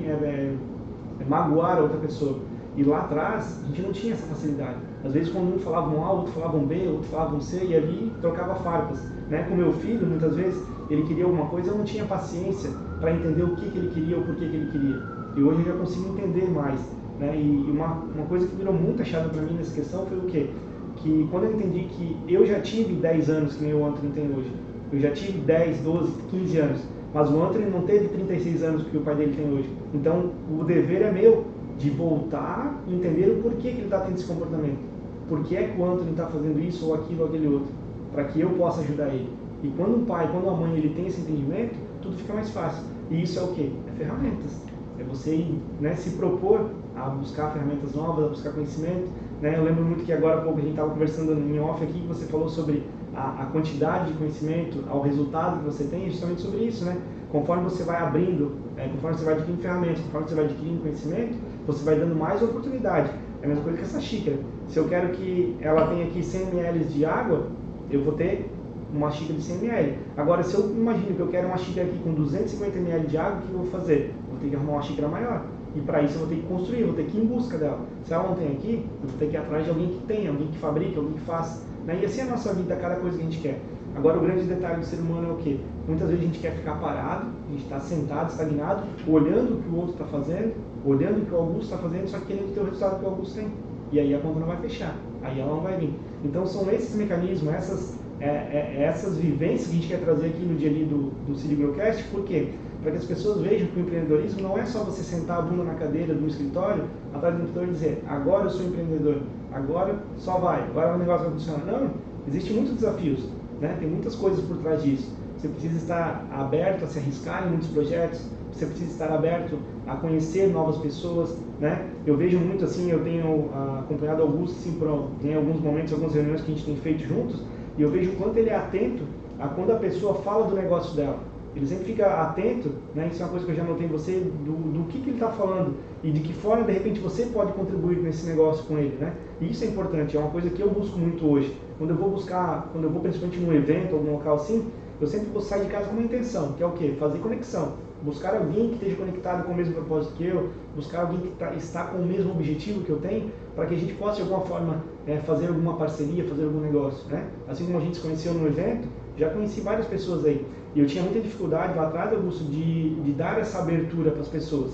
magoar a outra pessoa. E lá atrás, a gente não tinha essa facilidade. Às vezes, quando um falava um A, outro falava um B, outro falava um C, e ali trocava farpas. Né? Com meu filho, muitas vezes, ele queria alguma coisa, eu não tinha paciência para entender o que ele queria ou por que ele queria. E hoje eu já consigo entender mais. Né? E uma coisa que virou muito chave para mim nessa questão foi o quê? Que quando eu entendi que eu já tive 10 anos, que nem o Anthony tem hoje, eu já tive 10, 12, 15 anos, mas o Anthony não teve 36 anos que o pai dele tem hoje. Então, o dever é meu de voltar e entender o porquê que ele está tendo esse comportamento. Por que é que o Anthony está fazendo isso ou aquilo ou aquele outro, para que eu possa ajudar ele. E quando um pai, quando a mãe ele tem esse entendimento, tudo fica mais fácil. E isso é o quê? É ferramentas. É você, né, se propor a buscar ferramentas novas, a buscar conhecimento. Né? Eu lembro muito que agora há pouco a gente estava conversando em off aqui, que você falou sobre a quantidade de conhecimento, ao resultado que você tem, justamente sobre isso. Né? Conforme você vai abrindo, conforme você vai adquirindo ferramentas, conforme você vai adquirindo conhecimento, você vai dando mais oportunidade. É a mesma coisa que essa xícara. Se eu quero que ela tenha aqui 100 ml de água, eu vou ter uma xícara de 100 ml. Agora, se eu imagino que eu quero uma xícara aqui com 250 ml de água, o que eu vou fazer? Vou ter que arrumar uma xícara maior. E para isso eu vou ter que construir, vou ter que ir em busca dela. Se ela não tem aqui, eu vou ter que ir atrás de alguém que tenha, alguém que fabrique, alguém que faça. Né? E assim é a nossa vida, cada coisa que a gente quer. Agora, o grande detalhe do ser humano é o quê? Muitas vezes a gente quer ficar parado, a gente está sentado, estagnado, olhando o que o outro está fazendo, olhando o que o Augusto está fazendo, só que querendo ter o resultado que o Augusto tem. E aí a conta não vai fechar, aí ela não vai vir. Então, são esses mecanismos, essas vivências que a gente quer trazer aqui no dia a dia do CityGrowcast. Por quê? Para que as pessoas vejam que o empreendedorismo não é só você sentar a bunda na cadeira do escritório, atrás do computador e dizer, agora eu sou empreendedor, agora só vai, agora o negócio vai funcionar. Não, existem muitos desafios, né? Tem muitas coisas por trás disso. Você precisa estar aberto a se arriscar em muitos projetos, você precisa estar aberto a conhecer novas pessoas, né? Eu vejo muito assim, eu tenho acompanhado Augusto assim, em alguns momentos, algumas reuniões que a gente tem feito juntos, e eu vejo o quanto ele é atento a quando a pessoa fala do negócio dela. Ele sempre fica atento, né? Isso é uma coisa que eu já notei em você, do que ele está falando e de que forma, de repente, você pode contribuir nesse negócio com ele, né? E isso é importante, é uma coisa que eu busco muito hoje. Quando eu vou principalmente num evento, algum local assim, eu sempre vou sair de casa com uma intenção, que é o quê? Fazer conexão. Buscar alguém que esteja conectado com o mesmo propósito que eu, buscar alguém que está com o mesmo objetivo que eu tenho, para que a gente possa, de alguma forma, fazer alguma parceria, fazer algum negócio, né? Assim como a gente se conheceu no evento, já conheci várias pessoas aí. E eu tinha muita dificuldade lá atrás, Augusto, de dar essa abertura para as pessoas.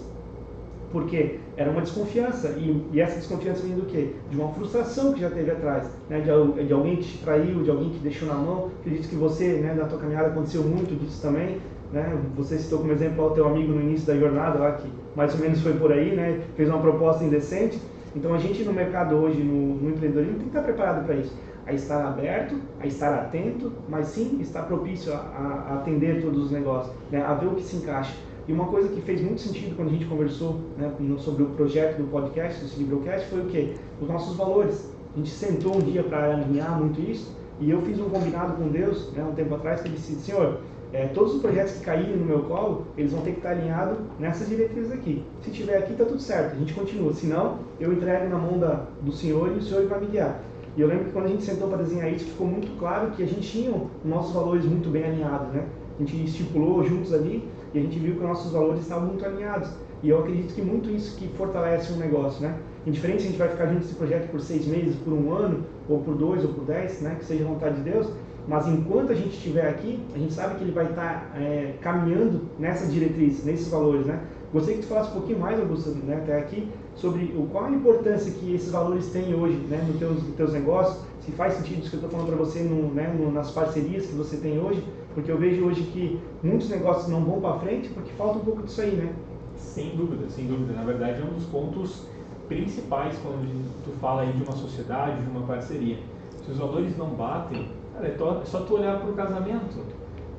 Porque era uma desconfiança, e essa desconfiança vem do quê? De uma frustração que já teve atrás, né? De alguém que te traiu, de alguém que deixou na mão. Acredito que você, né, na tua caminhada aconteceu muito disso também, né? Você citou como exemplo o teu amigo no início da jornada lá, que mais ou menos foi por aí, né? Fez uma proposta indecente. Então a gente no mercado hoje, no empreendedorismo, tem que estar preparado para isso. A estar aberto, a estar atento, mas sim estar propício a atender todos os negócios, né? A ver o que se encaixa. E uma coisa que fez muito sentido quando a gente conversou, né, sobre o projeto do podcast, do Cilibrocast, foi o quê? Os nossos valores. A gente sentou um dia para alinhar muito isso, e eu fiz um combinado com Deus, né, um tempo atrás, que ele disse: Senhor, todos os projetos que caírem no meu colo, eles vão ter que estar alinhados nessas diretrizes aqui. Se tiver aqui, está tudo certo, a gente continua. Se não, eu entrego na mão do Senhor e o Senhor vai me guiar. E eu lembro que quando a gente sentou para desenhar isso, ficou muito claro que a gente tinha os nossos valores muito bem alinhados, né? A gente estipulou juntos ali e a gente viu que os nossos valores estavam muito alinhados. E eu acredito que muito isso que fortalece um negócio, né? Indiferente se a gente vai ficar junto desse projeto por 6 meses, por 1 ano, ou por 2, ou por 10, né? Que seja a vontade de Deus. Mas enquanto a gente estiver aqui, a gente sabe que ele vai estar caminhando nessa diretriz, nesses valores, né? Gostaria que tu falasse um pouquinho mais, Augusto, né, até aqui, sobre qual a importância que esses valores têm hoje, né, nos teus negócios, se faz sentido isso que eu estou falando para você nas parcerias que você tem hoje, porque eu vejo hoje que muitos negócios não vão para frente porque falta um pouco disso aí, né? Sem dúvida, sem dúvida. Na verdade, é um dos pontos principais quando tu fala aí de uma sociedade, de uma parceria. Se os valores não batem, cara, é só tu olhar para o casamento.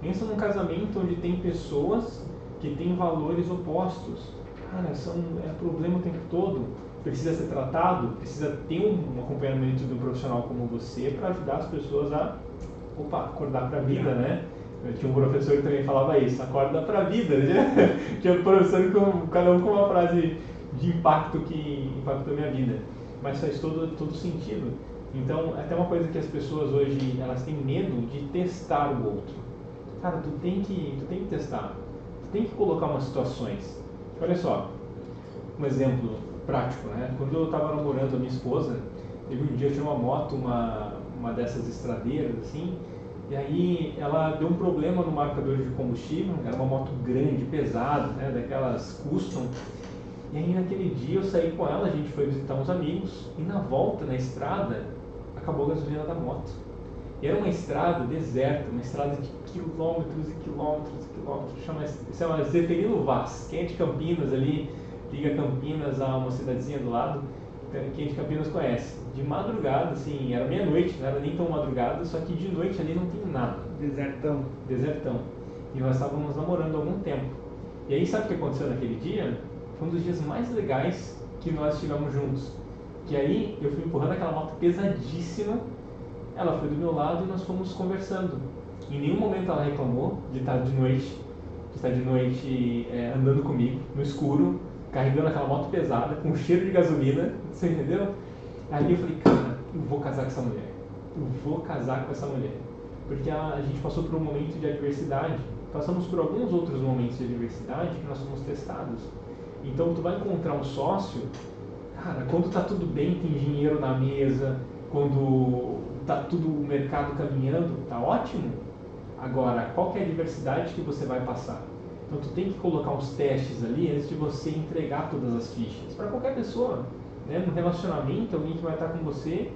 Pensa num casamento onde tem pessoas que têm valores opostos. Cara, é problema o tempo todo. Precisa ser tratado, precisa ter um acompanhamento de um profissional como você para ajudar as pessoas a acordar para a vida, né? Eu tinha um professor que também falava isso, acorda para a vida, né? Tinha um professor cada um com uma frase de impacto que impactou a minha vida. Mas faz todo sentido. Então, até uma coisa que as pessoas hoje, elas têm medo de testar o outro. Cara, tu tem que testar. Tu tem que colocar umas situações. Olha só, um exemplo prático, né? Quando eu estava namorando a minha esposa, teve um dia eu tinha uma moto, uma dessas estradeiras, assim, e aí ela deu um problema no marcador de combustível, era uma moto grande, pesada, né? Daquelas custom. E aí naquele dia eu saí com ela, a gente foi visitar uns amigos, e na volta, na estrada, acabou a gasolina da moto. E era uma estrada deserta, uma estrada de quilômetros e quilômetros e quilômetros. Chama Zeferino Vaz. Quem é de Campinas ali, liga Campinas a uma cidadezinha do lado, quem é de Campinas conhece. De madrugada, assim, era meia-noite, não era nem tão madrugada, só que de noite ali não tem nada. Desertão. Desertão. E nós estávamos namorando há algum tempo. E aí sabe o que aconteceu naquele dia? Foi um dos dias mais legais que nós estivemos juntos. Que aí eu fui empurrando aquela moto pesadíssima, ela foi do meu lado e nós fomos conversando. Em nenhum momento ela reclamou de estar de noite, andando comigo, no escuro, carregando aquela moto pesada, com cheiro de gasolina, você entendeu? Aí eu falei, cara, eu vou casar com essa mulher. Eu vou casar com essa mulher. Porque a gente passou por um momento de adversidade, passamos por alguns outros momentos de adversidade que nós fomos testados. Então tu vai encontrar um sócio, cara, quando tá tudo bem, tem dinheiro na mesa, quando tá tudo o mercado caminhando, tá ótimo. Agora, qual que é a adversidade que você vai passar? Então tu tem que colocar uns testes ali antes de você entregar todas as fichas. Para qualquer pessoa, né? No relacionamento, alguém que vai estar com você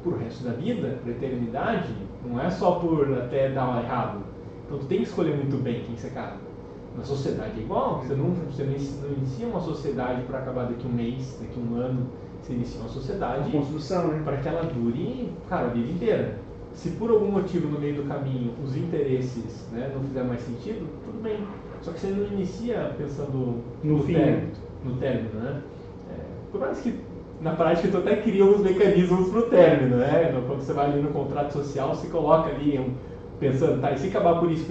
pro resto da vida, pra eternidade, não é só por até dar errado. Então tu tem que escolher muito bem quem você casa. Na sociedade é igual, você não inicia uma sociedade para acabar daqui um mês, daqui um ano. Você inicia uma sociedade construção, né? Para que ela dure, cara, a vida inteira. Se por algum motivo no meio do caminho os interesses, né, não fizer mais sentido, tudo bem. Só que você não inicia pensando no término, né? Por mais que na prática tu até cria alguns mecanismos para o término, né? Quando você vai ali no contrato social, você coloca ali pensando, tá, e se acabar por isso,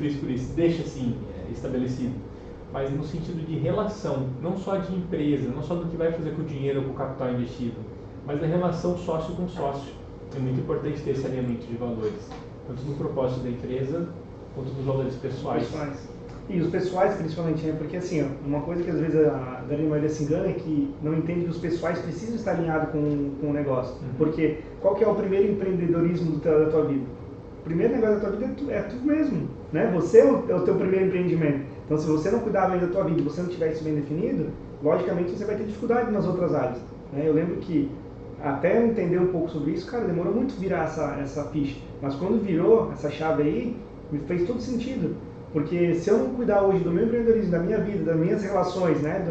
deixa assim estabelecido. Mas no sentido de relação, não só de empresa, não só do que vai fazer com o dinheiro ou com o capital investido, mas da relação sócio com sócio. É muito importante ter esse alinhamento de valores, tanto no propósito da empresa, quanto nos valores pessoais. E os pessoais principalmente, né? Porque assim, ó, uma coisa que às vezes a grande maioria se engana é que não entende que os pessoais precisam estar alinhados com o negócio. Porque qual que é o primeiro empreendedorismo da tua vida? O primeiro negócio da tua vida é tu mesmo, né? Você é o teu primeiro empreendimento. Então, se você não cuidar bem da tua vida, você não tiver isso bem definido, logicamente você vai ter dificuldade nas outras áreas, né? Eu lembro que até eu entender um pouco sobre isso, cara, demorou muito virar essa ficha. Mas quando virou essa chave aí, me fez todo sentido. Porque se eu não cuidar hoje do meu empreendedorismo, da minha vida, das minhas relações, né,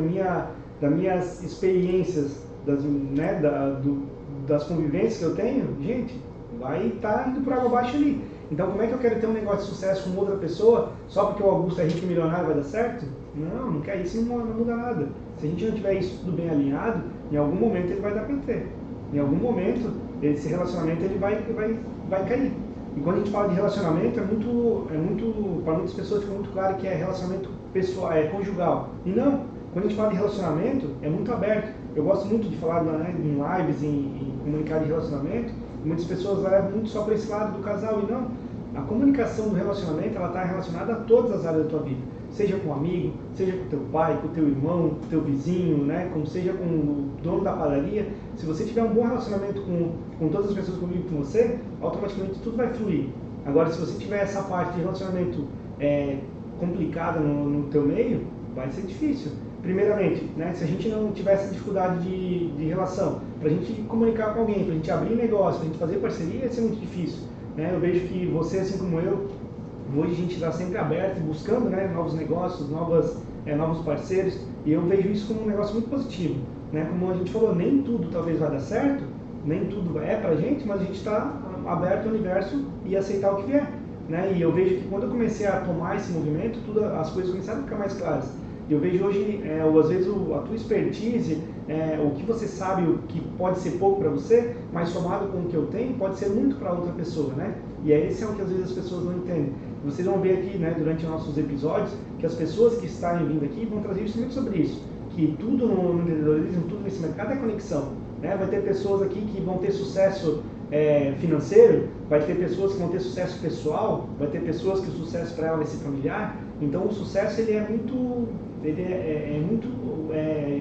das minhas experiências, né, das convivências que eu tenho, gente, vai estar indo por água abaixo ali. Então, como é que eu quero ter um negócio de sucesso com outra pessoa só porque o Augusto é rico e milionário vai dar certo? Não quer isso, não muda nada. Se a gente não tiver isso tudo bem alinhado, em algum momento ele vai dar PT. Em algum momento, esse relacionamento ele vai cair. E quando a gente fala de relacionamento, para muitas pessoas fica muito claro que é relacionamento pessoal, é conjugal. E não, quando a gente fala de relacionamento, é muito aberto. Eu gosto muito de falar, né, em lives, em comunicar de relacionamento, e muitas pessoas levam muito só para esse lado do casal, e não. A comunicação do relacionamento, ela está relacionada a todas as áreas da tua vida. Seja com um amigo, seja com teu pai, com teu irmão, com teu vizinho, né? Como seja com o dono da padaria. Se você tiver um bom relacionamento com todas as pessoas que convivem com você, automaticamente tudo vai fluir. Agora, se você tiver essa parte de relacionamento complicada no teu meio, vai ser difícil. Primeiramente, né, se a gente não tiver essa dificuldade de relação, para a gente comunicar com alguém, para a gente abrir negócio, para a gente fazer parceria, vai ser muito difícil. Né? Eu vejo que você, assim como eu, hoje a gente está sempre aberto, buscando, né, novos negócios, novos parceiros, e eu vejo isso como um negócio muito positivo. Né? Como a gente falou, nem tudo talvez vai dar certo, nem tudo é pra gente, mas a gente está aberto ao universo e aceitar o que vier. Né? E eu vejo que quando eu comecei a tomar esse movimento, as coisas começaram a ficar mais claras. Eu vejo hoje, às vezes, a tua expertise, o que você sabe, o que pode ser pouco para você, mas somado com o que eu tenho, pode ser muito para outra pessoa, né? E esse é o que às vezes as pessoas não entendem. Vocês vão ver aqui, né, durante nossos episódios, que as pessoas que estarem vindo aqui vão trazer justamente sobre isso. Que tudo no empreendedorismo, tudo nesse mercado é conexão. Né? Vai ter pessoas aqui que vão ter sucesso financeiro, vai ter pessoas que vão ter sucesso pessoal, vai ter pessoas que o sucesso para ela vai ser familiar. Então o sucesso ele é muito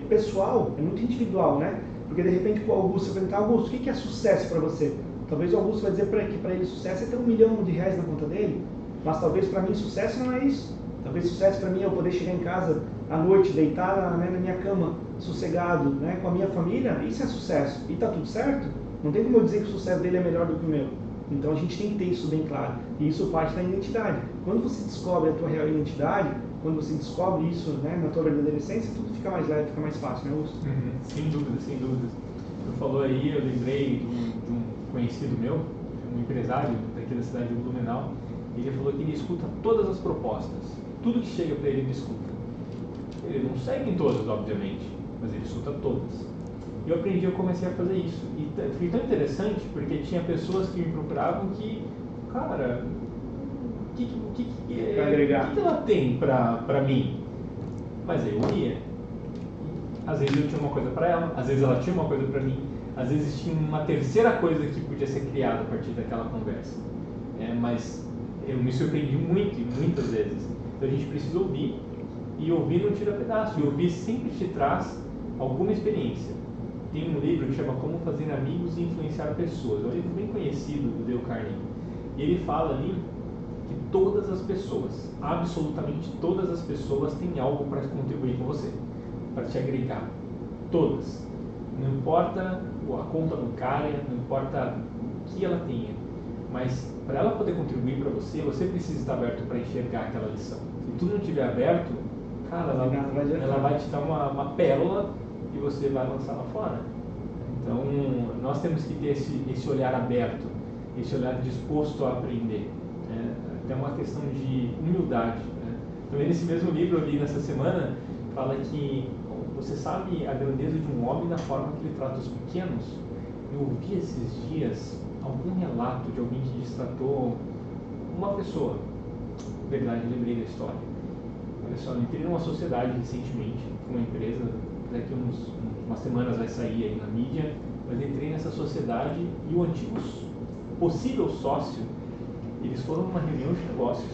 pessoal, é muito individual, né? Porque de repente o Augusto vai perguntar, Augusto, o que é sucesso para você? Talvez o Augusto vai dizer que para ele sucesso é ter R$1 milhão na conta dele, mas talvez para mim sucesso não é isso. Talvez sucesso para mim é eu poder chegar em casa à noite, deitar na minha cama, sossegado, né, com a minha família, isso é sucesso. E está tudo certo? Não tem como eu dizer que o sucesso dele é melhor do que o meu. Então a gente tem que ter isso bem claro. E isso parte da identidade. Quando você descobre a tua real identidade, quando você descobre isso, né, na tua verdadeira essência, tudo fica mais leve, fica mais fácil, né, Augusto? Sem dúvida, sem dúvida. Tu falou aí, eu lembrei de um conhecido meu, um empresário daqui da cidade de Blumenau. Ele falou que ele escuta todas as propostas. Tudo que chega para ele escuta. Ele não segue em todas, obviamente, mas ele escuta todas. E eu aprendi, eu comecei a fazer isso. E foi tão interessante, porque tinha pessoas que me procuravam que, cara, o que ela tem pra mim? Mas eu ia. Às vezes eu tinha uma coisa para ela, às vezes ela tinha uma coisa para mim, às vezes tinha uma terceira coisa que podia ser criada a partir daquela conversa. Mas eu me surpreendi muito e muitas vezes. Então a gente precisa ouvir, e ouvir não tira pedaço, e ouvir sempre te traz alguma experiência. Tem um livro que chama Como Fazer Amigos e Influenciar Pessoas, é um livro bem conhecido do Dale Carnegie. E ele fala ali que todas as pessoas, absolutamente todas as pessoas têm algo para contribuir com você, para te agregar. Todas. Não importa a conta bancária, não importa o que ela tenha, mas para ela poder contribuir para você, você precisa estar aberto para enxergar aquela lição. Se tu não estiver aberto, cara, ela vai te dar uma pérola e você vai lançar lá fora. Então, nós temos que ter esse olhar aberto, esse olhar disposto a aprender. Até uma questão de humildade. Né? Também nesse mesmo livro eu li nessa semana, fala que você sabe a grandeza de um homem na forma que ele trata os pequenos. Eu ouvi esses dias algum relato de alguém que destratou uma pessoa. Na verdade, lembrei da história. Olha só, eu entrei numa sociedade recentemente, com uma empresa, daqui umas semanas vai sair aí na mídia, mas entrei nessa sociedade e o antigo possível sócio, eles foram numa reunião de negócios,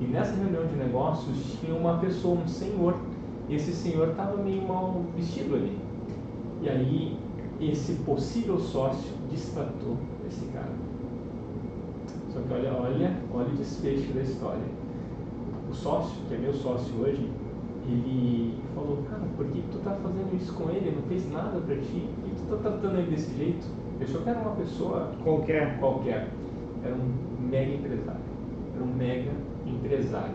e nessa reunião de negócios tinha uma pessoa, um senhor, e esse senhor estava meio mal vestido ali, e aí esse possível sócio destratou esse cara. Só que olha o desfecho da história. O sócio, que é meu sócio hoje, ele falou, cara, por que tu tá fazendo isso com ele? Não fez nada pra ti? Por que tu tá tratando ele desse jeito? Achou que era uma pessoa qualquer. Era um mega empresário. Era um mega empresário.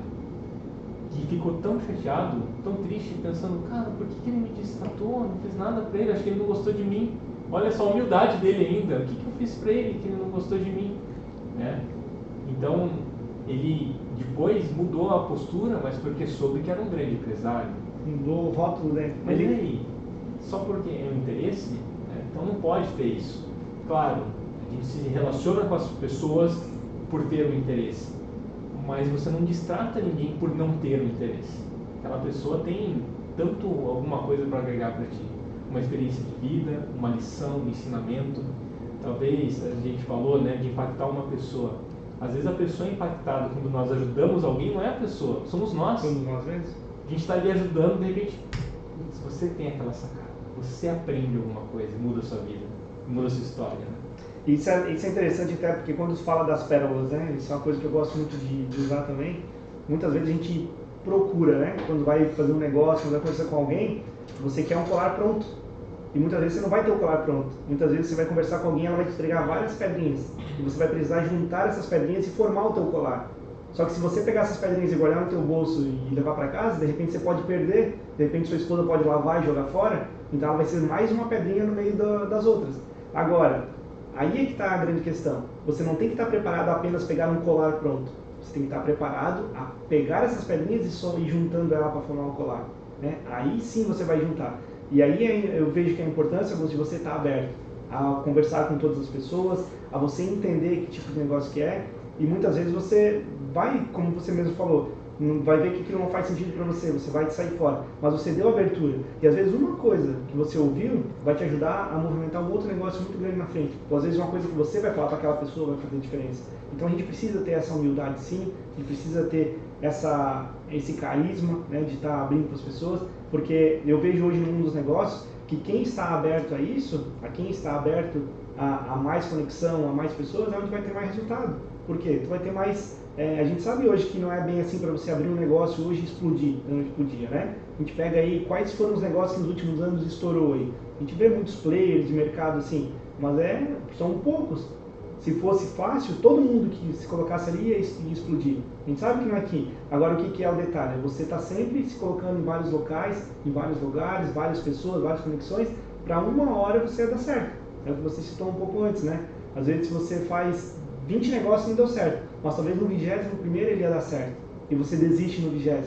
E ficou tão chateado, tão triste, pensando, cara, por que ele me destratou? Não fiz nada pra ele, acho que ele não gostou de mim. Olha só a humildade dele ainda. O que eu fiz pra ele que ele não gostou de mim? Né? Então, ele depois mudou a postura, mas porque soube que era um grande empresário. Mudou o rótulo, né? Mas e aí? Só porque é um interesse? Né? Então não pode ter isso. Claro, a gente se relaciona com as pessoas por ter um interesse, mas você não distrata ninguém por não ter um interesse. Aquela pessoa tem tanto alguma coisa para agregar para ti. Uma experiência de vida, uma lição, um ensinamento. Talvez a gente falou, né, de impactar uma pessoa. Às vezes a pessoa é impactada quando nós ajudamos alguém, não é a pessoa, somos nós. Somos nós mesmos. A gente está ali ajudando, de repente, se você tem aquela sacada, você aprende alguma coisa, muda a sua vida, muda a sua história. Né? Isso é interessante até porque quando se fala das pérolas, né, isso é uma coisa que eu gosto muito de usar também. Muitas vezes a gente procura, né, quando vai fazer um negócio, quando vai conversar com alguém, você quer um colar pronto. E muitas vezes você não vai ter o colar pronto. Muitas vezes você vai conversar com alguém, ela vai te entregar várias pedrinhas. E você vai precisar juntar essas pedrinhas e formar o teu colar. Só que se você pegar essas pedrinhas e guardar no teu bolso e levar para casa, de repente você pode perder, de repente sua esposa pode lavar e jogar fora, então ela vai ser mais uma pedrinha no meio das outras. Agora, aí é que está a grande questão. Você não tem que estar preparado a apenas pegar um colar pronto. Você tem que estar preparado a pegar essas pedrinhas e só ir juntando ela para formar um colar. Né? Aí sim você vai juntar. E aí eu vejo que a importância de você estar aberto a conversar com todas as pessoas, a você entender que tipo de negócio que é, e muitas vezes você vai, como você mesmo falou, vai ver que aquilo não faz sentido para você, você vai sair fora, mas você deu abertura, e às vezes uma coisa que você ouviu vai te ajudar a movimentar um outro negócio muito grande na frente, ou às vezes uma coisa que você vai falar para aquela pessoa vai fazer diferença. Então a gente precisa ter essa humildade sim, a gente precisa ter esse carisma, né, de estar abrindo para as pessoas, porque eu vejo hoje no mundo dos negócios que quem está aberto a isso, a quem está aberto a mais conexão, a mais pessoas, é onde vai ter mais resultado. Por quê? Tu vai ter mais... a gente sabe hoje que não é bem assim para você abrir um negócio hoje e explodir, onde podia, né? A gente pega aí quais foram os negócios que nos últimos anos estourou aí. A gente vê muitos players de mercado assim, mas são poucos. Se fosse fácil, todo mundo que se colocasse ali ia explodir. A gente sabe que não é aqui. Agora, o que é o detalhe? Você está sempre se colocando em vários locais, em vários lugares, várias pessoas, várias conexões, para uma hora você dar certo. É o que você citou um pouco antes, né? Às vezes, se você faz 20 negócios e não deu certo, mas talvez no 21º ele ia dar certo. E você desiste no 20º.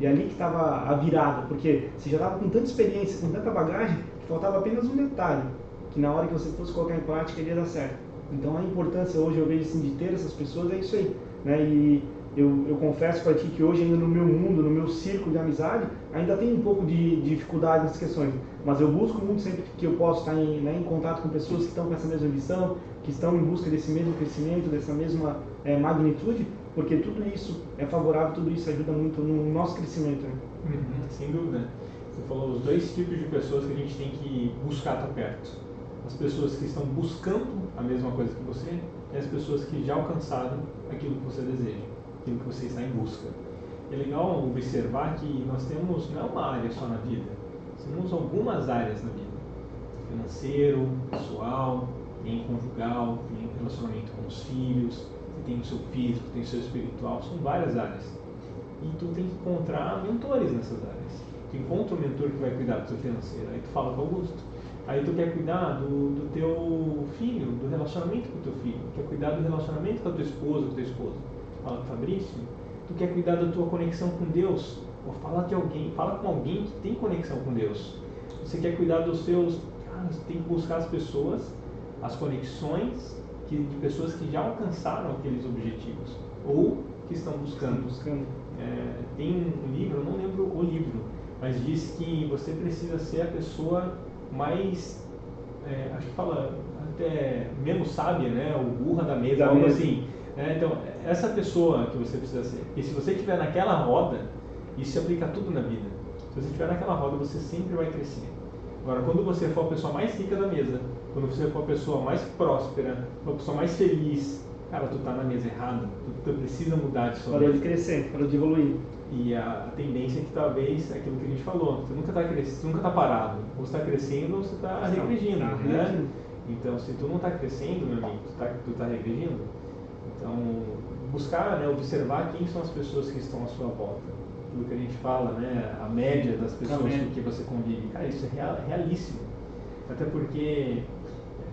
E ali que estava a virada, porque você já estava com tanta experiência, com tanta bagagem, que faltava apenas um detalhe, que na hora que você fosse colocar em prática ele ia dar certo. Então a importância hoje eu vejo assim, de ter essas pessoas é isso aí, né? E eu confesso para ti que hoje ainda no meu mundo, no meu círculo de amizade, ainda tem um pouco de dificuldade nessas questões, mas eu busco muito sempre que eu possa estar em contato com pessoas que estão com essa mesma ambição, que estão em busca desse mesmo crescimento, dessa mesma magnitude, porque tudo isso é favorável, tudo isso ajuda muito no nosso crescimento, né? Sem dúvida. Você falou os dois tipos de pessoas que a gente tem que buscar estar perto. As pessoas que estão buscando a mesma coisa que você e as pessoas que já alcançaram aquilo que você deseja, aquilo que você está em busca. É legal observar que nós temos, não é uma área só na vida, temos algumas áreas na vida. Financeiro, pessoal, tem conjugal, tem relacionamento com os filhos, tem o seu físico, tem o seu espiritual, são várias áreas. E tu tem que encontrar mentores nessas áreas. Tu encontra um mentor que vai cuidar do seu financeiro, aí tu fala com o Augusto. Aí tu quer cuidar do teu filho, do relacionamento com o teu filho, quer cuidar do relacionamento com a tua esposa, com o teu esposo. Fala com o Fabrício. Tu quer cuidar da tua conexão com Deus, ou fala com alguém que tem conexão com Deus. Você quer cuidar dos seus... você tem que buscar as pessoas, as conexões de pessoas que já alcançaram aqueles objetivos, ou que estão buscando. Tem um livro, eu não lembro o livro, mas diz que você precisa ser a pessoa mais, acho que fala até menos sábia, né? O burra da mesa, algo assim. Então, essa pessoa que você precisa ser. E se você estiver naquela roda, isso se aplica a tudo na vida. Se você estiver naquela roda, você sempre vai crescer. Agora, quando você for a pessoa mais rica da mesa, quando você for a pessoa mais próspera, a pessoa mais feliz, cara, tu tá na mesa errada, tu precisa mudar de sua Parou de mesa. crescer, parou de evoluir. E a tendência é que talvez, é aquilo que a gente falou, você nunca está crescendo, você nunca está parado. Ou você está crescendo ou você está regredindo, Tá né? regredindo. Então, se tu não está crescendo, meu amigo, tu tá regredindo. Então, buscar, né, observar quem são as pessoas que estão à sua volta. Aquilo que a gente fala, né, a média das pessoas com que você convive. Cara, isso é realíssimo. Até porque,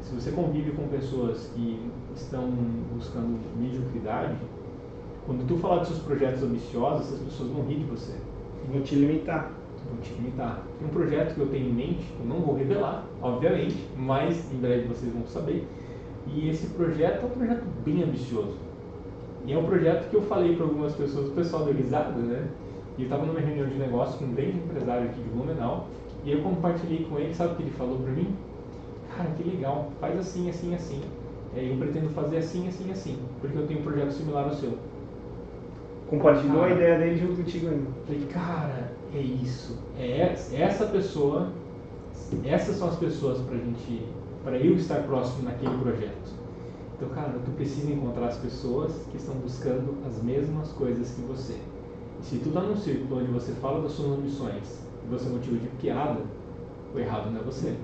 se você convive com pessoas que estão buscando mediocridade, quando tu falar dos seus projetos ambiciosos, essas pessoas vão rir de você. Vou te limitar. Vão te limitar. Tem um projeto que eu tenho em mente, eu não vou revelar, obviamente, mas em breve vocês vão saber. E esse projeto é um projeto bem ambicioso. E é um projeto que eu falei para algumas pessoas, o pessoal deu risada, né? E eu estava numa reunião de negócio com um grande empresário aqui de Blumenau, e eu compartilhei com ele, sabe o que ele falou para mim? Cara, que legal, faz assim, assim, assim. Eu pretendo fazer assim, assim, assim, porque eu tenho um projeto similar ao seu. Compartilhou a ideia dele junto contigo ainda. Falei, cara, é isso. Essa pessoa, essas são as pessoas para eu estar próximo naquele projeto. Então, cara, tu precisa encontrar as pessoas que estão buscando as mesmas coisas que você. E se tu tá num círculo onde você fala das suas ambições e você é motivo de piada, o errado não é você.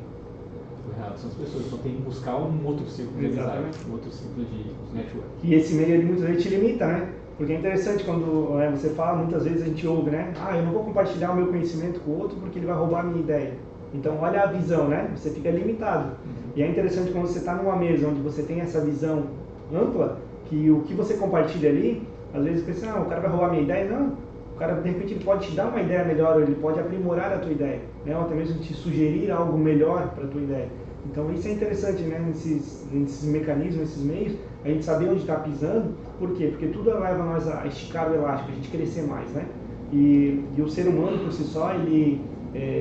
O errado são as pessoas. Então tem que buscar um outro círculo de amizade, um outro círculo de network. E esse meio ele muitas vezes te limita, né? Porque é interessante quando você fala, muitas vezes a gente ouve, né? Eu não vou compartilhar o meu conhecimento com o outro porque ele vai roubar a minha ideia. Então olha a visão, né? Você fica limitado. E é interessante quando você está numa mesa onde você tem essa visão ampla, que o que você compartilha ali, às vezes você pensa, o cara vai roubar a minha ideia. Não, o cara de repente ele pode te dar uma ideia melhor, ou ele pode aprimorar a tua ideia, né? Ou até mesmo te sugerir algo melhor para a tua ideia. Então isso é interessante, né? Nesses mecanismos, nesses meios, a gente saber onde está pisando. Por quê? Porque tudo leva nós a esticar o elástico, a gente crescer mais, né? E o ser humano por si só, ele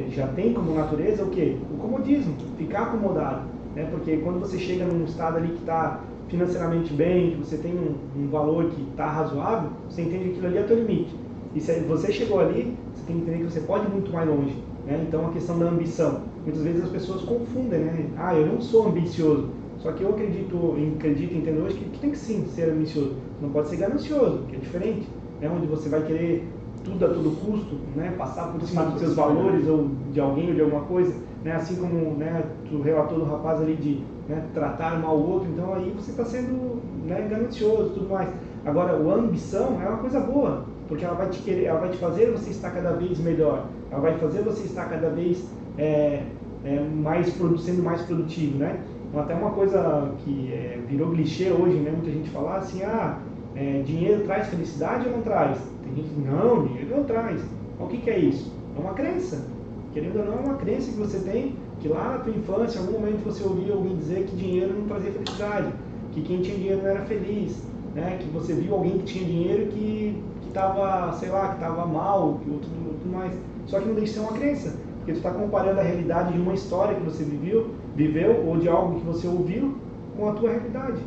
já tem como natureza o quê? O comodismo, ficar acomodado, né? Porque quando você chega num estado ali que está financeiramente bem, que você tem um valor que está razoável, você entende que aquilo ali é o teu limite. E se você chegou ali, você tem que entender que você pode ir muito mais longe, né? Então a questão da ambição, muitas vezes as pessoas confundem, né? Eu não sou ambicioso. Só que eu acredito e entendo hoje que tem que sim ser ambicioso. Não pode ser ganancioso, que é diferente, né? Onde você vai querer tudo a todo custo, né? Passar por cima dos seus valores ou de alguém ou de alguma coisa, né? Assim como, né, tu relatou do rapaz ali de, né, tratar mal o outro, então aí você está sendo, né, ganancioso e tudo mais. Agora, a ambição é uma coisa boa, porque ela vai te fazer você estar cada vez melhor, ela vai fazer você estar cada vez sendo mais produtivo, né? Então, até uma coisa que virou clichê hoje, né? Muita gente fala assim, dinheiro traz felicidade ou não traz? Tem gente que diz, não, dinheiro não traz. Então, o que é isso? É uma crença. Querendo ou não, é uma crença que você tem, que lá na tua infância, em algum momento você ouvia alguém dizer que dinheiro não trazia felicidade, que quem tinha dinheiro não era feliz, né? Que você viu alguém que tinha dinheiro que estava, sei lá, que estava mal, que tudo mais. Só que não deixa de ser uma crença, porque tu está comparando a realidade de uma história que você viveu ou de algo que você ouviu com a tua realidade.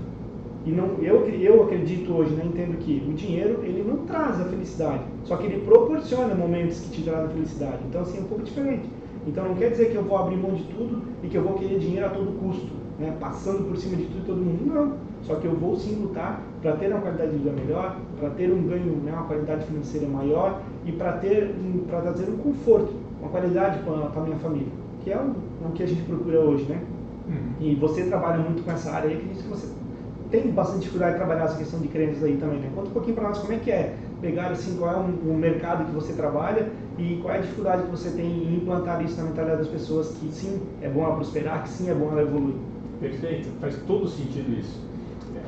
E não, eu acredito hoje, né, entendo que o dinheiro ele não traz a felicidade, só que ele proporciona momentos que te trazem felicidade. Então assim, é um pouco diferente. Então não quer dizer que eu vou abrir mão de tudo e que eu vou querer dinheiro a todo custo, né, passando por cima de tudo e todo mundo. Não. Só que eu vou sim lutar para ter uma qualidade de vida melhor, para ter um ganho, né, uma qualidade financeira maior e para trazer um conforto, uma qualidade para a minha família, que é o que a gente procura hoje, né? E você trabalha muito com essa área aí, acredito que você tem bastante dificuldade de trabalhar essa questão de crenças aí também, né? Conta um pouquinho para nós como é que é pegar assim, qual é o mercado que você trabalha e qual é a dificuldade que você tem em implantar isso na mentalidade das pessoas, que sim, é bom ela prosperar, que sim, é bom ela evoluir. Perfeito, faz todo sentido isso.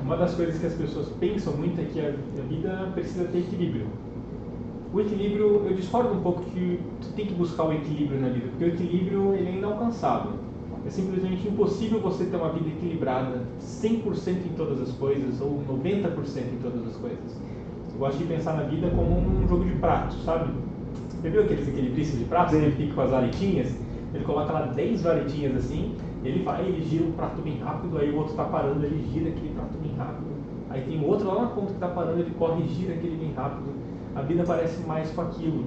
Uma das coisas que as pessoas pensam muito é que a vida precisa ter equilíbrio. O equilíbrio, eu discordo um pouco que tu tem que buscar o equilíbrio na vida, porque o equilíbrio ele é inalcançável. É simplesmente impossível você ter uma vida equilibrada 100% em todas as coisas ou 90% em todas as coisas. Eu gosto de pensar na vida como um jogo de pratos, sabe? Você viu aqueles equilibristas de pratos? Ele fica com as varetinhas, ele coloca lá 10 varetinhas assim, ele gira um prato bem rápido, aí o outro está parando, ele gira aquele prato bem rápido. Aí tem o outro lá na ponta que está parando, ele corre e gira aquele bem rápido. A vida parece mais com aquilo.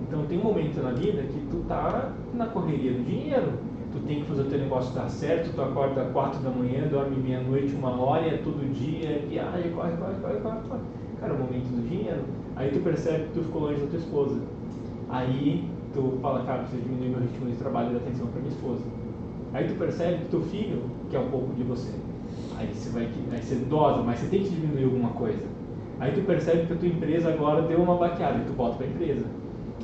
Então tem um momento na vida que tu tá na correria do dinheiro. tu tem que fazer o teu negócio dar certo, tu acorda 4 da manhã, dorme meia-noite, 1 hora, é todo dia, viaja, corre. Cara, o momento do dinheiro. Aí tu percebe que tu ficou longe da tua esposa. Aí tu fala, cara, preciso diminuir meu ritmo de trabalho e dar atenção pra minha esposa. Aí tu percebe que teu filho quer um pouco de você. Aí você dosa, mas você tem que diminuir alguma coisa. Aí tu percebe que a tua empresa agora deu uma baqueada e tu volta pra empresa.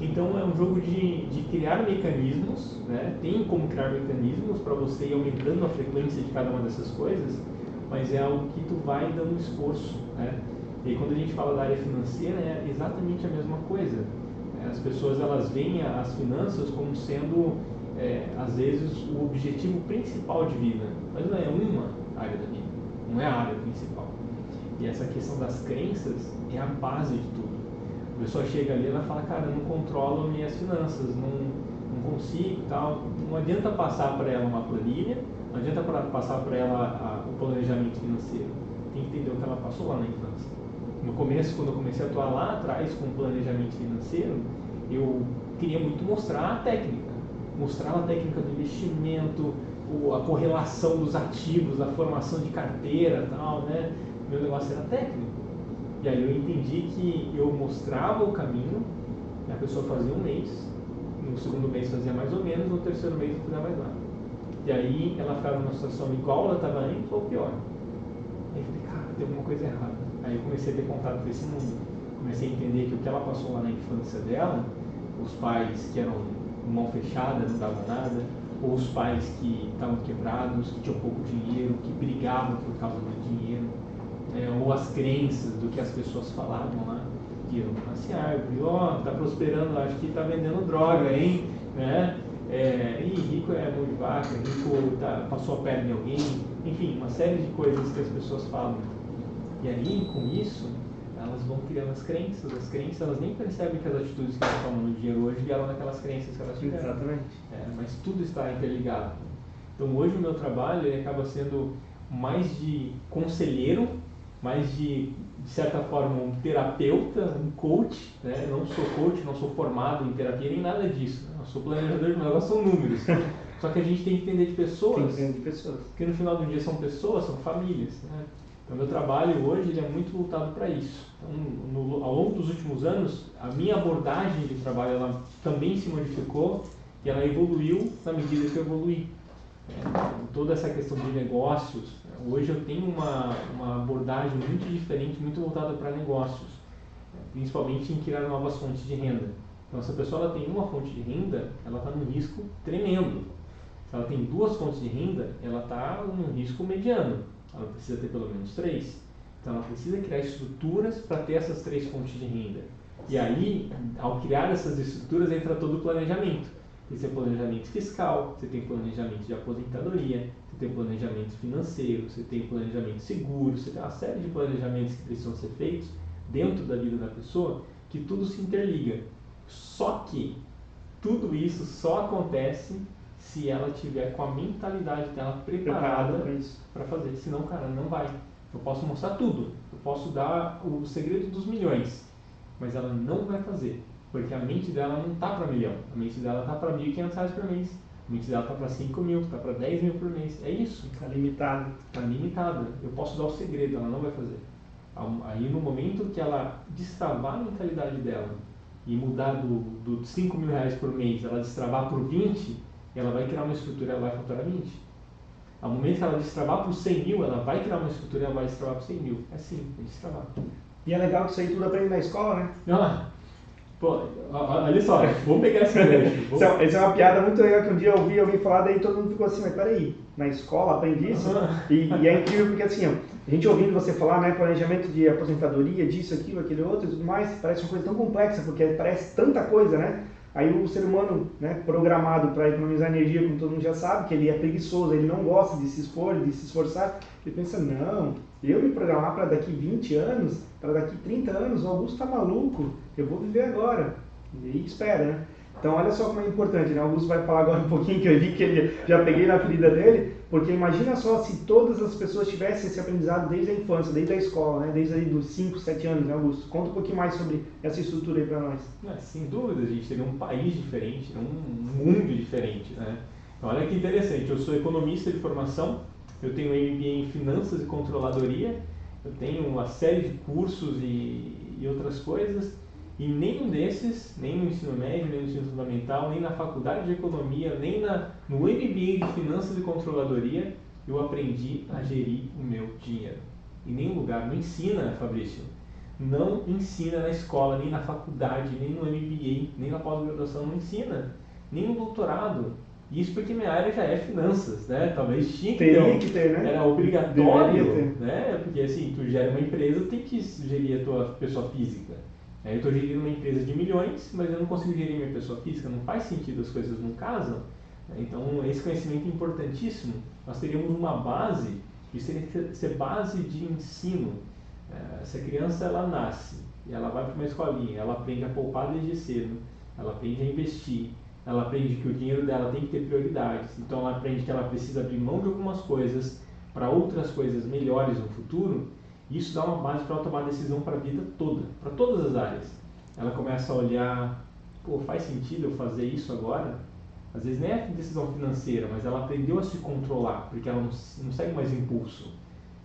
Então é um jogo de criar mecanismos, né? Tem como criar mecanismos para você ir aumentando a frequência de cada uma dessas coisas, mas é algo que tu vai dando esforço, né? E quando a gente fala da área financeira é exatamente a mesma coisa. As pessoas elas veem as finanças como sendo às vezes o objetivo principal de vida, mas não é uma área da vida, não é a área principal. E essa questão das crenças é a base de tudo. A pessoa chega ali e ela fala, cara, eu não controlo minhas finanças, não consigo e tal. Não adianta passar para ela uma planilha, não adianta passar para ela o planejamento financeiro. Tem que entender o que ela passou lá na infância. No começo, quando eu comecei a atuar lá atrás com o planejamento financeiro, eu queria muito mostrar a técnica. Mostrar a técnica do investimento, a correlação dos ativos, a formação de carteira e tal, né? Meu negócio era técnico. E aí eu entendi que eu mostrava o caminho, a pessoa fazia um mês, no segundo mês fazia mais ou menos, no terceiro mês não fazia mais nada. E aí ela ficava numa situação igual ela estava antes ou pior. Aí eu falei, cara, tem alguma coisa errada. Aí eu comecei a ter contato com esse mundo. Comecei a entender que o que ela passou lá na infância dela, os pais que eram mão fechada, não davam nada, ou os pais que estavam quebrados, que tinham pouco dinheiro, que brigavam por causa do dinheiro, ou as crenças do que as pessoas falavam lá, que iam nascer árvore, tá prosperando, acho que tá vendendo droga, hein? Né? Rico é mão de vaca, rico passou a perna em alguém, enfim, uma série de coisas que as pessoas falam. E aí, com isso, elas vão criando as crenças elas nem percebem que as atitudes que elas tomam no dinheiro hoje vieram daquelas crenças que elas tiveram. Exatamente. Mas tudo está interligado. Então hoje o meu trabalho ele acaba sendo mais de conselheiro, mais de certa forma um terapeuta, um coach, né? Eu não sou coach, não sou formado em terapia nem nada disso, né? Eu sou planejador de negócio, são números. Só que a gente tem que entender de pessoas, Tem que entender de pessoas. porque no final do dia são pessoas, são famílias, né? Então, meu trabalho hoje ele é muito voltado para isso. Então, ao longo dos últimos anos, a minha abordagem de trabalho ela também se modificou e ela evoluiu na medida que eu evoluí. Toda essa questão de negócios, hoje eu tenho uma abordagem muito diferente, muito voltada para negócios, principalmente em criar novas fontes de renda. Então, se a pessoa ela tem uma fonte de renda, ela está num risco tremendo. Se ela tem 2 fontes de renda, ela está num risco mediano. Ela precisa ter pelo menos 3. Então ela precisa criar estruturas para ter essas 3 fontes de renda. E aí, ao criar essas estruturas, entra todo o planejamento. Você tem planejamento fiscal, você tem planejamento de aposentadoria, você tem planejamento financeiro, você tem planejamento seguro, você tem uma série de planejamentos que precisam ser feitos dentro da vida da pessoa, que tudo se interliga. Só que tudo isso só acontece se ela tiver com a mentalidade dela preparada para fazer. Senão, cara, não vai. Eu posso mostrar tudo. Eu posso dar o segredo dos milhões. Mas ela não vai fazer. Porque a mente dela não está para milhão. A mente dela está para R$1.500 por mês. A mente dela está para 5 mil, está para 10 mil por mês. É isso. Está limitado. Está limitada. Eu posso dar o segredo, ela não vai fazer. Aí no momento que ela destravar a mentalidade dela e mudar do 5 mil reais por mês, ela destravar por 20, ela vai criar uma estrutura, ela vai faturar 20. Ao momento que ela destravar por 100 mil, ela vai criar uma estrutura, ela vai destravar por 100 mil. É assim, é destravar. E é legal que isso aí tudo aprende na escola, né? Pô, olha só, vamos pegar esse gancho. Essa é uma piada muito legal que um dia eu ouvi alguém falar, daí todo mundo ficou assim, mas peraí, na escola aprendi isso? E é incrível porque assim, ó, a gente ouvindo você falar, né, planejamento de aposentadoria, disso, aquilo, aquele outro e tudo mais, parece uma coisa tão complexa, porque parece tanta coisa, né? Aí o ser humano, né, programado para economizar energia, como todo mundo já sabe, que ele é preguiçoso, ele não gosta de se expor, de se esforçar, ele pensa, não, eu me programar para daqui 20 anos, para daqui 30 anos, o Augusto tá maluco, eu vou viver agora. E aí espera, né? Então olha só como é importante, né? O Augusto vai falar agora um pouquinho, que eu vi que ele já peguei na ferida dele, porque imagina só se todas as pessoas tivessem esse aprendizado desde a infância, desde a escola, né? Desde aí dos 5, 7 anos, né, Augusto? Conta um pouquinho mais sobre essa estrutura aí para nós. Sem dúvida, a gente teria um país diferente, um mundo diferente, né? Então, olha que interessante, eu sou economista de formação, eu tenho MBA em Finanças e Controladoria, eu tenho uma série de cursos e outras coisas, e nenhum desses, nem no ensino médio, nem no ensino fundamental, nem na faculdade de economia, nem no MBA de Finanças e Controladoria, eu aprendi a gerir o meu dinheiro. Em nenhum lugar, não ensina, Fabrício, não ensina na escola, nem na faculdade, nem no MBA, nem na pós-graduação, não ensina, nem no doutorado. Isso porque minha área já é finanças, né? Talvez tinha que Teria que ter, né? era obrigatório, Deveria ter. né? Porque assim, tu gera uma empresa, tem que gerir a tua pessoa física. Eu estou gerindo uma empresa de milhões, mas eu não consigo gerir minha pessoa física, não faz sentido, as coisas não casam. Então, esse conhecimento é importantíssimo. Nós teríamos uma base, isso teria que ser base de ensino. Se a criança ela nasce e ela vai para uma escolinha, ela aprende a poupar desde cedo, ela aprende a investir, ela aprende que o dinheiro dela tem que ter prioridades, então ela aprende que ela precisa abrir mão de algumas coisas para outras coisas melhores no futuro. Isso dá uma base para ela tomar decisão para a vida toda, para todas as áreas. Ela começa a olhar, pô, faz sentido eu fazer isso agora? Às vezes nem é decisão financeira, mas ela aprendeu a se controlar, porque ela não segue mais impulso.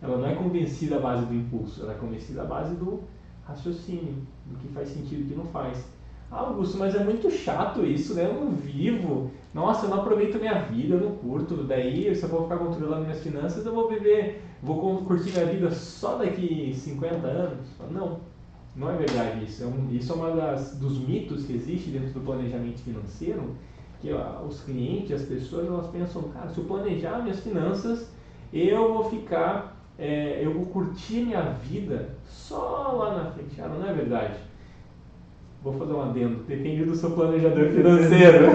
Ela não é convencida à base do impulso, ela é convencida à base do raciocínio, do que faz sentido e o que não faz. Ah, Augusto, mas é muito chato isso, né? Eu não vivo. Nossa, eu não aproveito minha vida, eu não curto. Daí, se eu for ficar controlando minhas finanças, eu vou viver, vou curtir minha vida só daqui 50 anos. Não, não é verdade isso. Isso é uma dos mitos que existe dentro do planejamento financeiro, que os clientes, as pessoas, elas pensam, cara, se eu planejar minhas finanças, eu vou ficar, eu vou curtir minha vida só lá na frente. Cara, não é verdade. Vou fazer um adendo. Depende do seu planejador financeiro.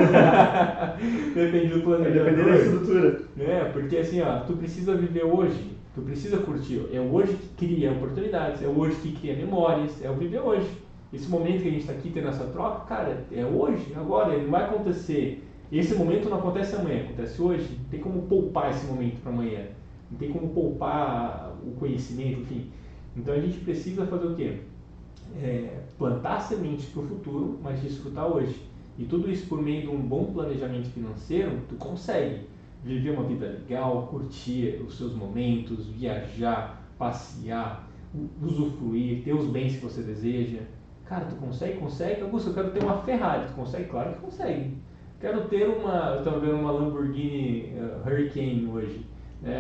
Depende do planejador. Depende da estrutura. Porque assim, ó, tu precisa viver hoje. Tu precisa curtir. É o hoje que cria oportunidades. É o hoje que cria memórias. É o viver hoje. Esse momento que a gente está aqui tendo essa troca, cara, é hoje, agora. Ele não vai acontecer. Esse momento não acontece amanhã, acontece hoje. Não tem como poupar esse momento para amanhã. Não tem como poupar o conhecimento, enfim. Então a gente precisa fazer o quê? Plantar sementes para o futuro, mas desfrutar hoje. E tudo isso por meio de um bom planejamento financeiro, tu consegue viver uma vida legal, curtir os seus momentos, viajar, passear, usufruir, ter os bens que você deseja. Cara, tu consegue? Consegue? Augusto, eu quero ter uma Ferrari. Tu consegue? Claro que consegue. Quero ter eu estava vendo uma Lamborghini Hurricane hoje,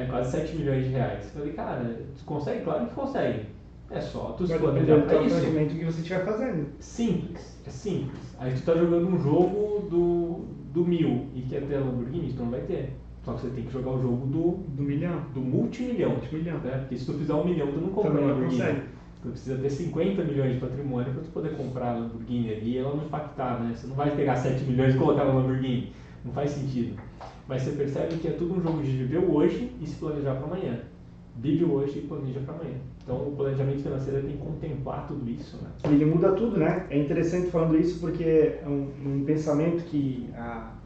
quase 7 milhões de reais. Falei, cara, tu consegue? Claro que consegue. É só tu se planejar para isso. O que você estiver fazendo. Simples, é simples. Aí tu tá jogando um jogo do 1000 e quer ter a Lamborghini, tu não vai ter. Só que você tem que jogar o jogo do milhão. Do multimilhão. Né? Porque se tu fizer 1 milhão, tu não compra a Lamborghini. Tu precisa ter 50 milhões de patrimônio para tu poder comprar a Lamborghini ali e ela não impactar, né? Você não vai pegar 7 milhões e colocar na Lamborghini. Não faz sentido. Mas você percebe que é tudo um jogo de viver hoje e se planejar para amanhã. Vive hoje e planeja para amanhã. Então, o planejamento financeiro tem que contemplar tudo isso, né? Ele muda tudo, né? É interessante falando isso porque é um pensamento que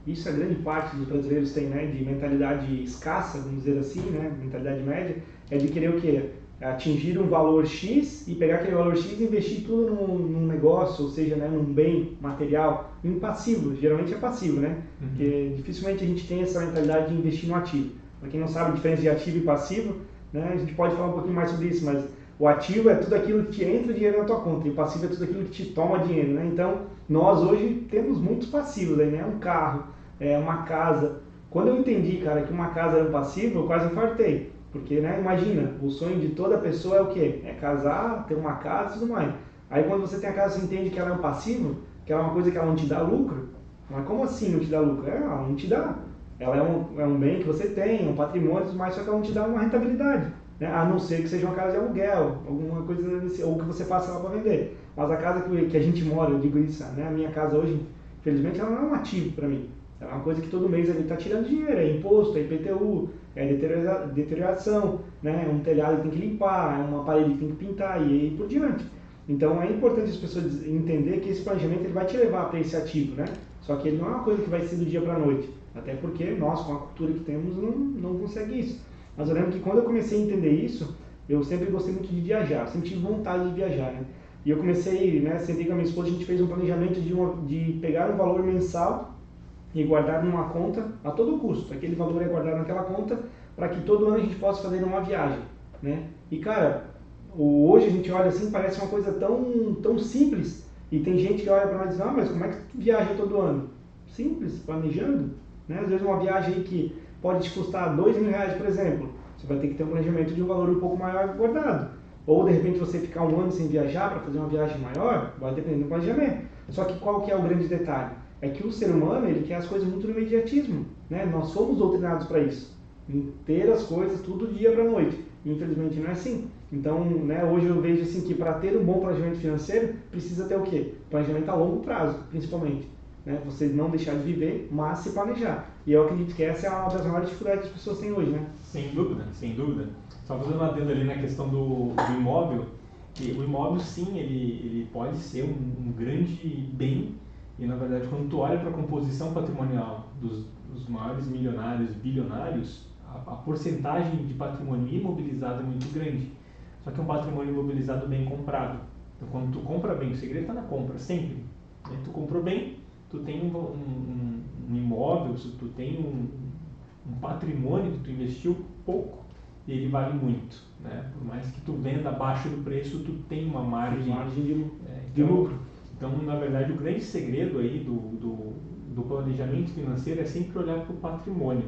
isso a grande parte dos brasileiros tem, né? De mentalidade escassa, vamos dizer assim, né? Mentalidade média, é de querer o quê? Atingir um valor X e pegar aquele valor X e investir tudo num negócio, ou seja, né, num bem material, em passivo. Geralmente é passivo, né? Porque dificilmente a gente tem essa mentalidade de investir no ativo. Para quem não sabe a diferença de ativo e passivo, né, a gente pode falar um pouquinho mais sobre isso, mas o ativo é tudo aquilo que te entra dinheiro na tua conta e o passivo é tudo aquilo que te toma dinheiro, né? Então, nós hoje temos muitos passivos aí, né? Um carro, uma casa. Quando eu entendi, cara, que uma casa era um passivo, eu quase infartei. Porque, né, imagina, o sonho de toda pessoa é o quê? É casar, ter uma casa e tudo mais. Aí quando você tem a casa, você entende que ela é um passivo, que ela é uma coisa que ela não te dá lucro. Mas como assim não te dá lucro? Ela não te dá. Ela é um bem que você tem, um patrimônio e tudo mais, só que ela não te dá uma rentabilidade. Né? A não ser que seja uma casa de aluguel, alguma coisa ou que você faça ela para vender. Mas a casa que a gente mora, eu digo isso, né? A minha casa hoje, infelizmente, ela não é um ativo para mim. É uma coisa que todo mês ele está tirando dinheiro, é imposto, é IPTU, é deterioração, né? É um telhado que tem que limpar, é uma parede que tem que pintar e aí por diante. Então é importante as pessoas entenderem que esse planejamento ele vai te levar para esse ativo, né? Só que ele não é uma coisa que vai ser do dia para a noite, até porque nós, com a cultura que temos, não consegue isso. Mas eu lembro que quando eu comecei a entender isso, eu sempre gostei muito de viajar, sempre tive vontade de viajar, né? E eu comecei, né, sentei com a minha esposa, a gente fez um planejamento de pegar um valor mensal e guardar numa conta a todo custo. Aquele valor é guardado naquela conta para que todo ano a gente possa fazer uma viagem, né? E cara, hoje a gente olha assim, parece uma coisa tão simples, e tem gente que olha para nós e diz, ah, mas como é que tu viaja todo ano? Simples, planejando, né? Às vezes uma viagem aí que pode te custar R$ 2.000, por exemplo, você vai ter que ter um planejamento de um valor um pouco maior guardado. Ou de repente você ficar um ano sem viajar para fazer uma viagem maior, vai depender do planejamento. Só que qual que é o grande detalhe? É que o ser humano, ele quer as coisas muito no imediatismo, né? Nós somos doutrinados para isso, em ter as coisas tudo dia para noite. Infelizmente não é assim. Então, né, hoje eu vejo assim que para ter um bom planejamento financeiro, precisa ter o quê? Planejamento a longo prazo, principalmente. Né? Você não deixar de viver, mas se planejar. E eu acredito que essa é uma das maiores dificuldades que as pessoas têm hoje, né? Sem dúvida, sem dúvida. Só fazendo uma adendo ali na questão do imóvel, que o imóvel sim, ele pode ser um grande bem, e na verdade quando tu olha para a composição patrimonial dos maiores milionários, bilionários, a porcentagem de patrimônio imobilizado é muito grande. Só que é um patrimônio imobilizado bem comprado. Então quando tu compra bem, o segredo está na compra, sempre. Né? Tu comprou bem, tu tem um imóvel, tu tem um patrimônio que tu investiu pouco, e ele vale muito, né? Por mais que tu venda abaixo do preço, tu tem uma margem de lucro. Então, na verdade, o grande segredo aí do planejamento financeiro é sempre olhar para o patrimônio.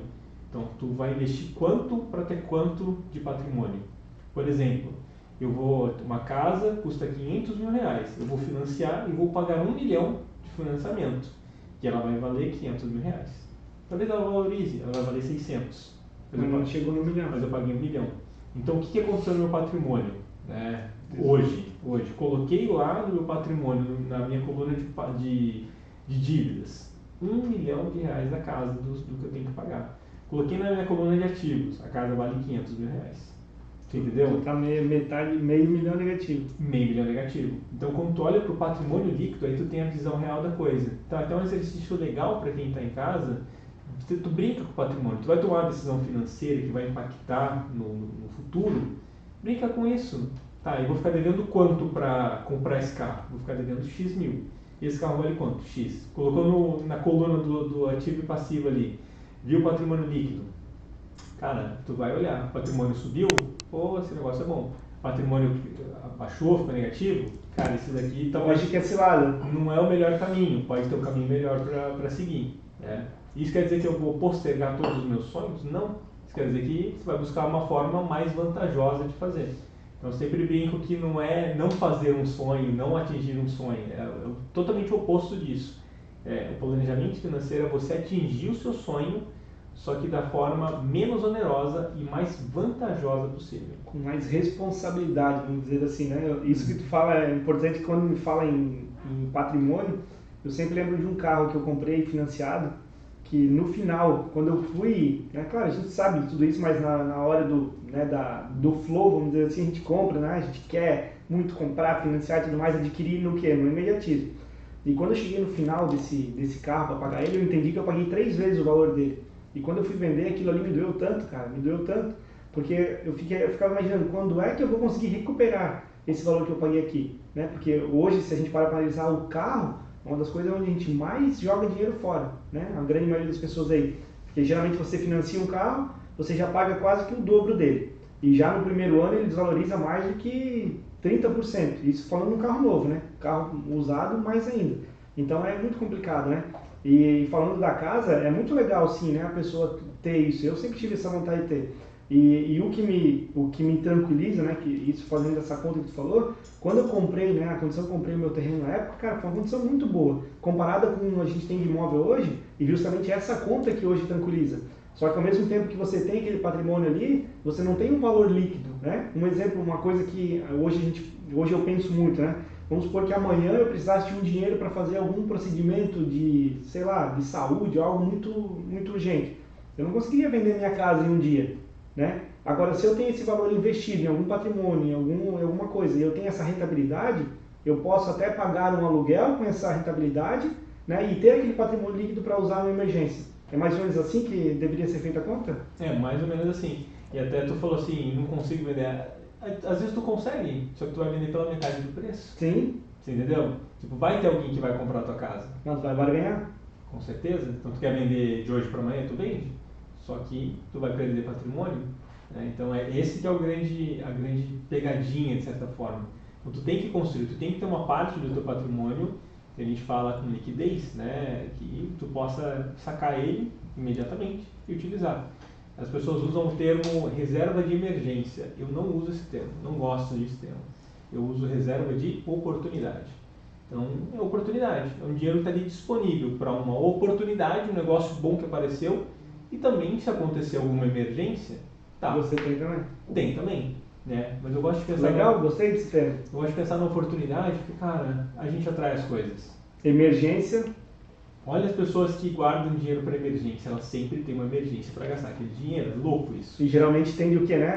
Então, tu vai investir quanto para ter quanto de patrimônio. Por exemplo, uma casa custa R$ 500.000, eu vou financiar e vou pagar 1 milhão de financiamento, que ela vai valer R$ 500.000. Talvez ela valorize, ela vai valer 600. Não chegou no milhão. Mas eu paguei 1 milhão. Então, o que aconteceu no meu patrimônio? Hoje, coloquei lá no meu patrimônio, na minha coluna de dívidas, R$ 1 milhão da casa do que eu tenho que pagar. Coloquei na minha coluna de ativos, a casa vale R$ 500.000. Você entendeu? Tá meio milhão negativo. Meio milhão negativo. Então, quando tu olha para o patrimônio líquido, aí tu tem a visão real da coisa. Então, até um exercício legal para quem está em casa, tu brinca com o patrimônio. Tu vai tomar uma decisão financeira que vai impactar no futuro, brinca com isso. Tá, eu vou ficar devendo quanto para comprar esse carro? Vou ficar devendo X mil. E esse carro vale quanto? X. Colocou na coluna do ativo e passivo ali. Viu o patrimônio líquido? Cara, tu vai olhar. O patrimônio subiu? Pô, esse negócio é bom. O patrimônio baixou, ficou negativo? Cara, esse daqui talvez que é cilada. Não é o melhor caminho. Pode ter um caminho melhor para seguir. Né? Isso quer dizer que eu vou postergar todos os meus sonhos? Não. Isso quer dizer que você vai buscar uma forma mais vantajosa de fazer. Então, eu sempre brinco que não é não fazer um sonho, não atingir um sonho. É totalmente o oposto disso. O planejamento financeiro é você atingir o seu sonho, só que da forma menos onerosa e mais vantajosa possível. Com mais responsabilidade, vamos dizer assim, né? Isso que tu fala é importante. Quando me fala em patrimônio, eu sempre lembro de um carro que eu comprei financiado, que no final, quando eu fui, né, claro, a gente sabe de tudo isso, mas na hora do flow, vamos dizer assim, a gente compra, né, a gente quer muito comprar, financiar e tudo mais, adquirir no quê? No imediatismo. E quando eu cheguei no final desse carro para pagar ele, eu entendi que eu paguei 3 vezes o valor dele. E quando eu fui vender, aquilo ali me doeu tanto, cara, me doeu tanto, porque eu ficava imaginando, quando é que eu vou conseguir recuperar esse valor que eu paguei aqui, né? Porque hoje, se a gente para analisar o carro, é uma das coisas onde a gente mais joga dinheiro fora, né? A grande maioria das pessoas aí. Porque geralmente você financia um carro, você já paga quase que o dobro dele. E já no primeiro ano ele desvaloriza mais do que 30%. Isso falando de um carro novo, né? Carro usado mais ainda. Então é muito complicado, né? E falando da casa, é muito legal sim, né? A pessoa ter isso. Eu sempre tive essa vontade de ter. E o que me tranquiliza, né, que isso fazendo essa conta que tu falou, quando eu comprei, né, a condição que eu comprei o meu terreno na época, cara, foi uma condição muito boa, comparada com o que a gente tem de imóvel hoje, e justamente essa conta que hoje tranquiliza. Só que ao mesmo tempo que você tem aquele patrimônio ali, você não tem um valor líquido, né? Um exemplo, uma coisa que hoje eu penso muito, né? Vamos supor que amanhã eu precisasse de um dinheiro para fazer algum procedimento de, sei lá, de saúde, algo muito, muito urgente. Eu não conseguiria vender minha casa em um dia, né? Agora, se eu tenho esse valor investido em algum patrimônio, em alguma coisa, e eu tenho essa rentabilidade, eu posso até pagar um aluguel com essa rentabilidade, né, e ter aquele patrimônio líquido para usar numa emergência. É mais ou menos assim que deveria ser feita a conta? É, mais ou menos assim. E até tu falou assim, não consigo vender. Às vezes tu consegue, só que tu vai vender pela metade do preço. Sim. Você entendeu? Tipo, vai ter alguém que vai comprar a tua casa. Mas vai barganhar? Com certeza. Então tu quer vender de hoje para amanhã, tu vende. Só que tu vai perder patrimônio. Né? Então esse que é a grande pegadinha, de certa forma. Então tu tem que construir, tu tem que ter uma parte do teu patrimônio, que a gente fala com liquidez, né? Que tu possa sacar ele imediatamente e utilizar. As pessoas usam o termo reserva de emergência. Eu não uso esse termo, não gosto desse termo. Eu uso reserva de oportunidade. Então, é oportunidade. É um dinheiro que está ali disponível para uma oportunidade, um negócio bom que apareceu. E também, se acontecer alguma emergência, tá. Você tem também? Tem também. Né? Mas eu gosto de pensar... Legal, gostei desse termo. Eu gosto de pensar na oportunidade, porque, cara, a gente atrai as coisas. Emergência. Olha as pessoas que guardam dinheiro para emergência, elas sempre têm uma emergência para gastar aquele dinheiro, é louco isso. E geralmente tende o que, né?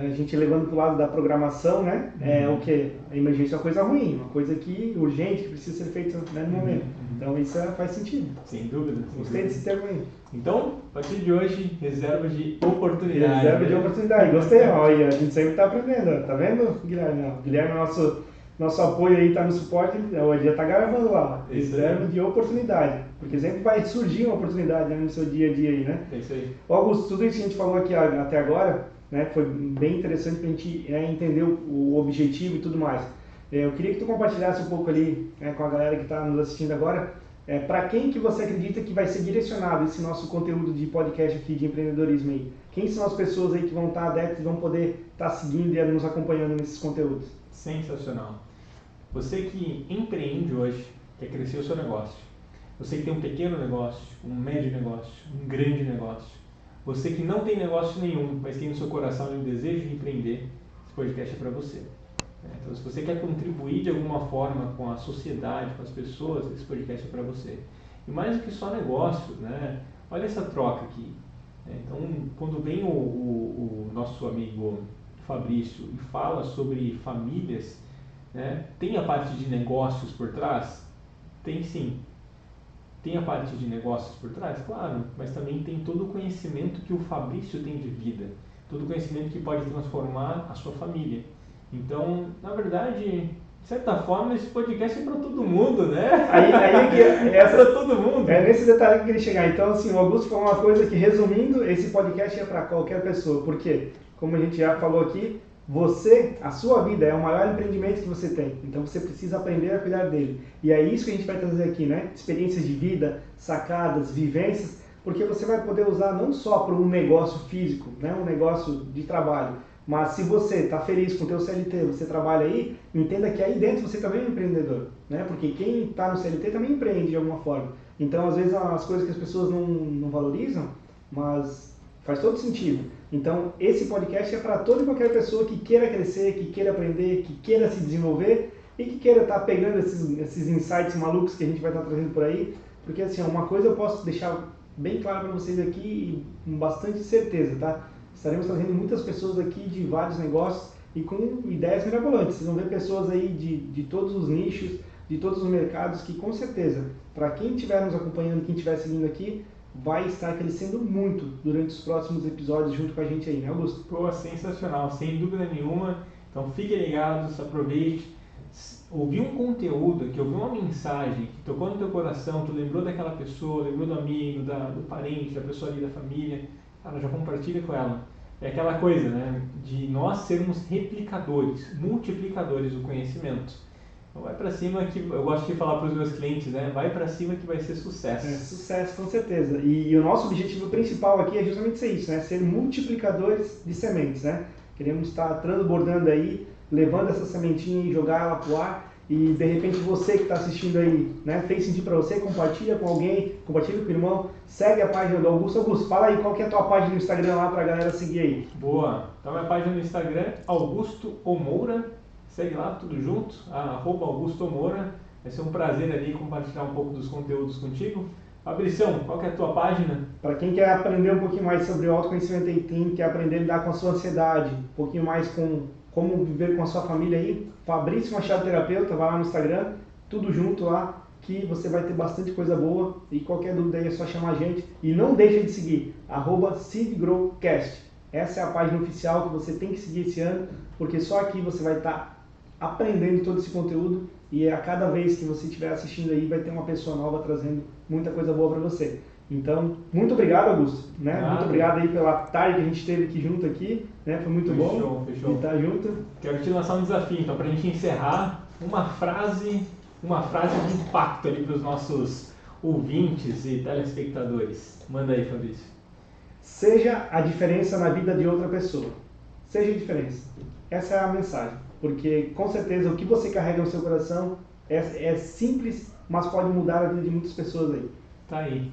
A gente levando para o lado da programação, né? É o que? A emergência é uma coisa ruim, uma coisa que urgente, que precisa ser feita, né, no momento. Então isso faz sentido. Sem dúvida. Gostei desse termo aí. Então, a partir de hoje, reserva de oportunidade. Reserva de oportunidade. Gostei, olha, a gente sempre está aprendendo, tá vendo, Guilherme? O Guilherme é nosso apoio aí, está no suporte, ele já está gravando lá. Reserva de oportunidade. Porque sempre vai surgir uma oportunidade, né, no seu dia a dia aí, né? É isso aí. Augusto, tudo isso que a gente falou aqui até agora, né, foi bem interessante para a gente entender o objetivo e tudo mais. Eu queria que tu compartilhasse um pouco ali, né, com a galera que está nos assistindo agora, para quem que você acredita que vai ser direcionado esse nosso conteúdo de podcast aqui de empreendedorismo aí? Quem são as pessoas aí que vão estar adeptas e vão poder estar seguindo e nos acompanhando nesses conteúdos? Sensacional. Você que empreende hoje, quer crescer o seu negócio. Você que tem um pequeno negócio, um médio negócio, um grande negócio. Você que não tem negócio nenhum, mas tem no seu coração um desejo de empreender, esse podcast é para você. Então, se você quer contribuir de alguma forma com a sociedade, com as pessoas, esse podcast é para você. E mais do que só negócio, né? Olha essa troca aqui. Então, quando vem o nosso amigo Fabrício e fala sobre famílias, né? Tem a parte de negócios por trás? Tem sim. Tem a parte de negócios por trás? Claro, mas também tem todo o conhecimento que o Fabrício tem de vida, todo o conhecimento que pode transformar a sua família. Então, na verdade, de certa forma, esse podcast é para todo mundo, né? Aí é para todo mundo. É nesse detalhe que eu queria chegar. Então, assim, o Augusto falou uma coisa que, resumindo, esse podcast é para qualquer pessoa. Por quê? Como a gente já falou aqui, a sua vida é o maior empreendimento que você tem. Então você precisa aprender a cuidar dele. E é isso que a gente vai trazer aqui, né? Experiências de vida, sacadas, vivências, porque você vai poder usar não só para um negócio físico, né? Um negócio de trabalho, mas se você está feliz com o teu CLT, você trabalha aí, entenda que aí dentro você também é um empreendedor, né? Porque quem está no CLT também empreende de alguma forma. Então, às vezes, as coisas que as pessoas não valorizam, mas faz todo sentido. Então, esse podcast é para toda e qualquer pessoa que queira crescer, que queira aprender, que queira se desenvolver e que queira estar pegando esses insights malucos que a gente vai estar trazendo por aí. Porque, assim, uma coisa eu posso deixar bem claro para vocês aqui e com bastante certeza, tá? Estaremos trazendo muitas pessoas aqui de vários negócios e com ideias mirabolantes. Vocês vão ver pessoas aí de todos os nichos, de todos os mercados, que com certeza, para quem estiver nos acompanhando, quem estiver seguindo aqui, vai estar crescendo muito durante os próximos episódios junto com a gente aí, né, Augusto? Pô, sensacional, sem dúvida nenhuma. Então fiquem ligados, aproveite. Ouviu um conteúdo, que ouviu uma mensagem que tocou no teu coração, tu lembrou daquela pessoa, lembrou do amigo, do parente, da pessoa ali da família, cara, já compartilha com ela. É aquela coisa, né, de nós sermos replicadores, multiplicadores do conhecimento. Então vai pra cima, que eu gosto de falar para os meus clientes, né, vai pra cima que vai ser sucesso. Sucesso, com certeza. E o nosso objetivo principal aqui é justamente ser isso, né, ser multiplicadores de sementes, né. Queremos estar transbordando aí, levando essa sementinha e jogar ela pro ar. E de repente você que está assistindo aí, né, fez sentido para você, compartilha com alguém, compartilha com o irmão, segue a página do Augusto. Augusto, fala aí qual que é a tua página no Instagram lá para a galera seguir aí. Boa, então minha página no Instagram é Augusto Omoura, segue lá, tudo junto, @Augusto Omoura. Vai ser um prazer ali compartilhar um pouco dos conteúdos contigo. Fabricião, qual que é a tua página? Para quem quer aprender um pouquinho mais sobre o autoconhecimento e quer aprender a lidar com a sua ansiedade, um pouquinho mais com como viver com a sua família aí, Fabrício Machado Terapeuta, vai lá no Instagram, tudo junto lá, que você vai ter bastante coisa boa. E qualquer dúvida aí é só chamar a gente. E não deixe de seguir, @SeedGrowCast. Essa é a página oficial que você tem que seguir esse ano, porque só aqui você vai estar aprendendo todo esse conteúdo e a cada vez que você estiver assistindo aí vai ter uma pessoa nova trazendo muita coisa boa para você. Então, muito obrigado, Augusto, né? Muito obrigado aí pela tarde que a gente teve aqui junto aqui, né? Foi muito bom estar junto. Quero te lançar um desafio, então, para a gente encerrar, uma frase de impacto ali para os nossos ouvintes e telespectadores. Manda aí, Fabrício. Seja a diferença na vida de outra pessoa. Seja a diferença. Essa é a mensagem. Porque, com certeza, o que você carrega no seu coração é simples, mas pode mudar a vida de muitas pessoas aí. Tá aí.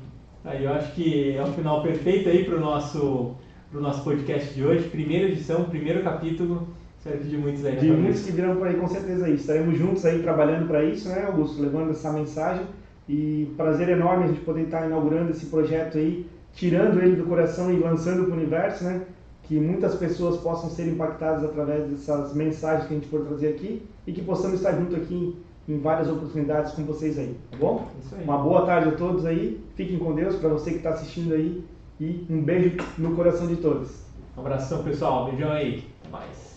Eu acho que é um final perfeito aí para o nosso podcast de hoje. Primeira edição, primeiro capítulo. Espero que de muitos aí, né, de muitos que virão por aí, com certeza aí. Estaremos juntos aí trabalhando para isso, né, Augusto? Levando essa mensagem. E prazer enorme a gente poder estar inaugurando esse projeto aí, tirando ele do coração e lançando para o universo, né? Que muitas pessoas possam ser impactadas através dessas mensagens que a gente for trazer aqui e que possamos estar junto aqui em várias oportunidades com vocês aí, tá bom? Isso aí. Uma boa tarde a todos aí, fiquem com Deus, para você que está assistindo aí, e um beijo no coração de todos. Um abração, pessoal, beijão aí, até mais.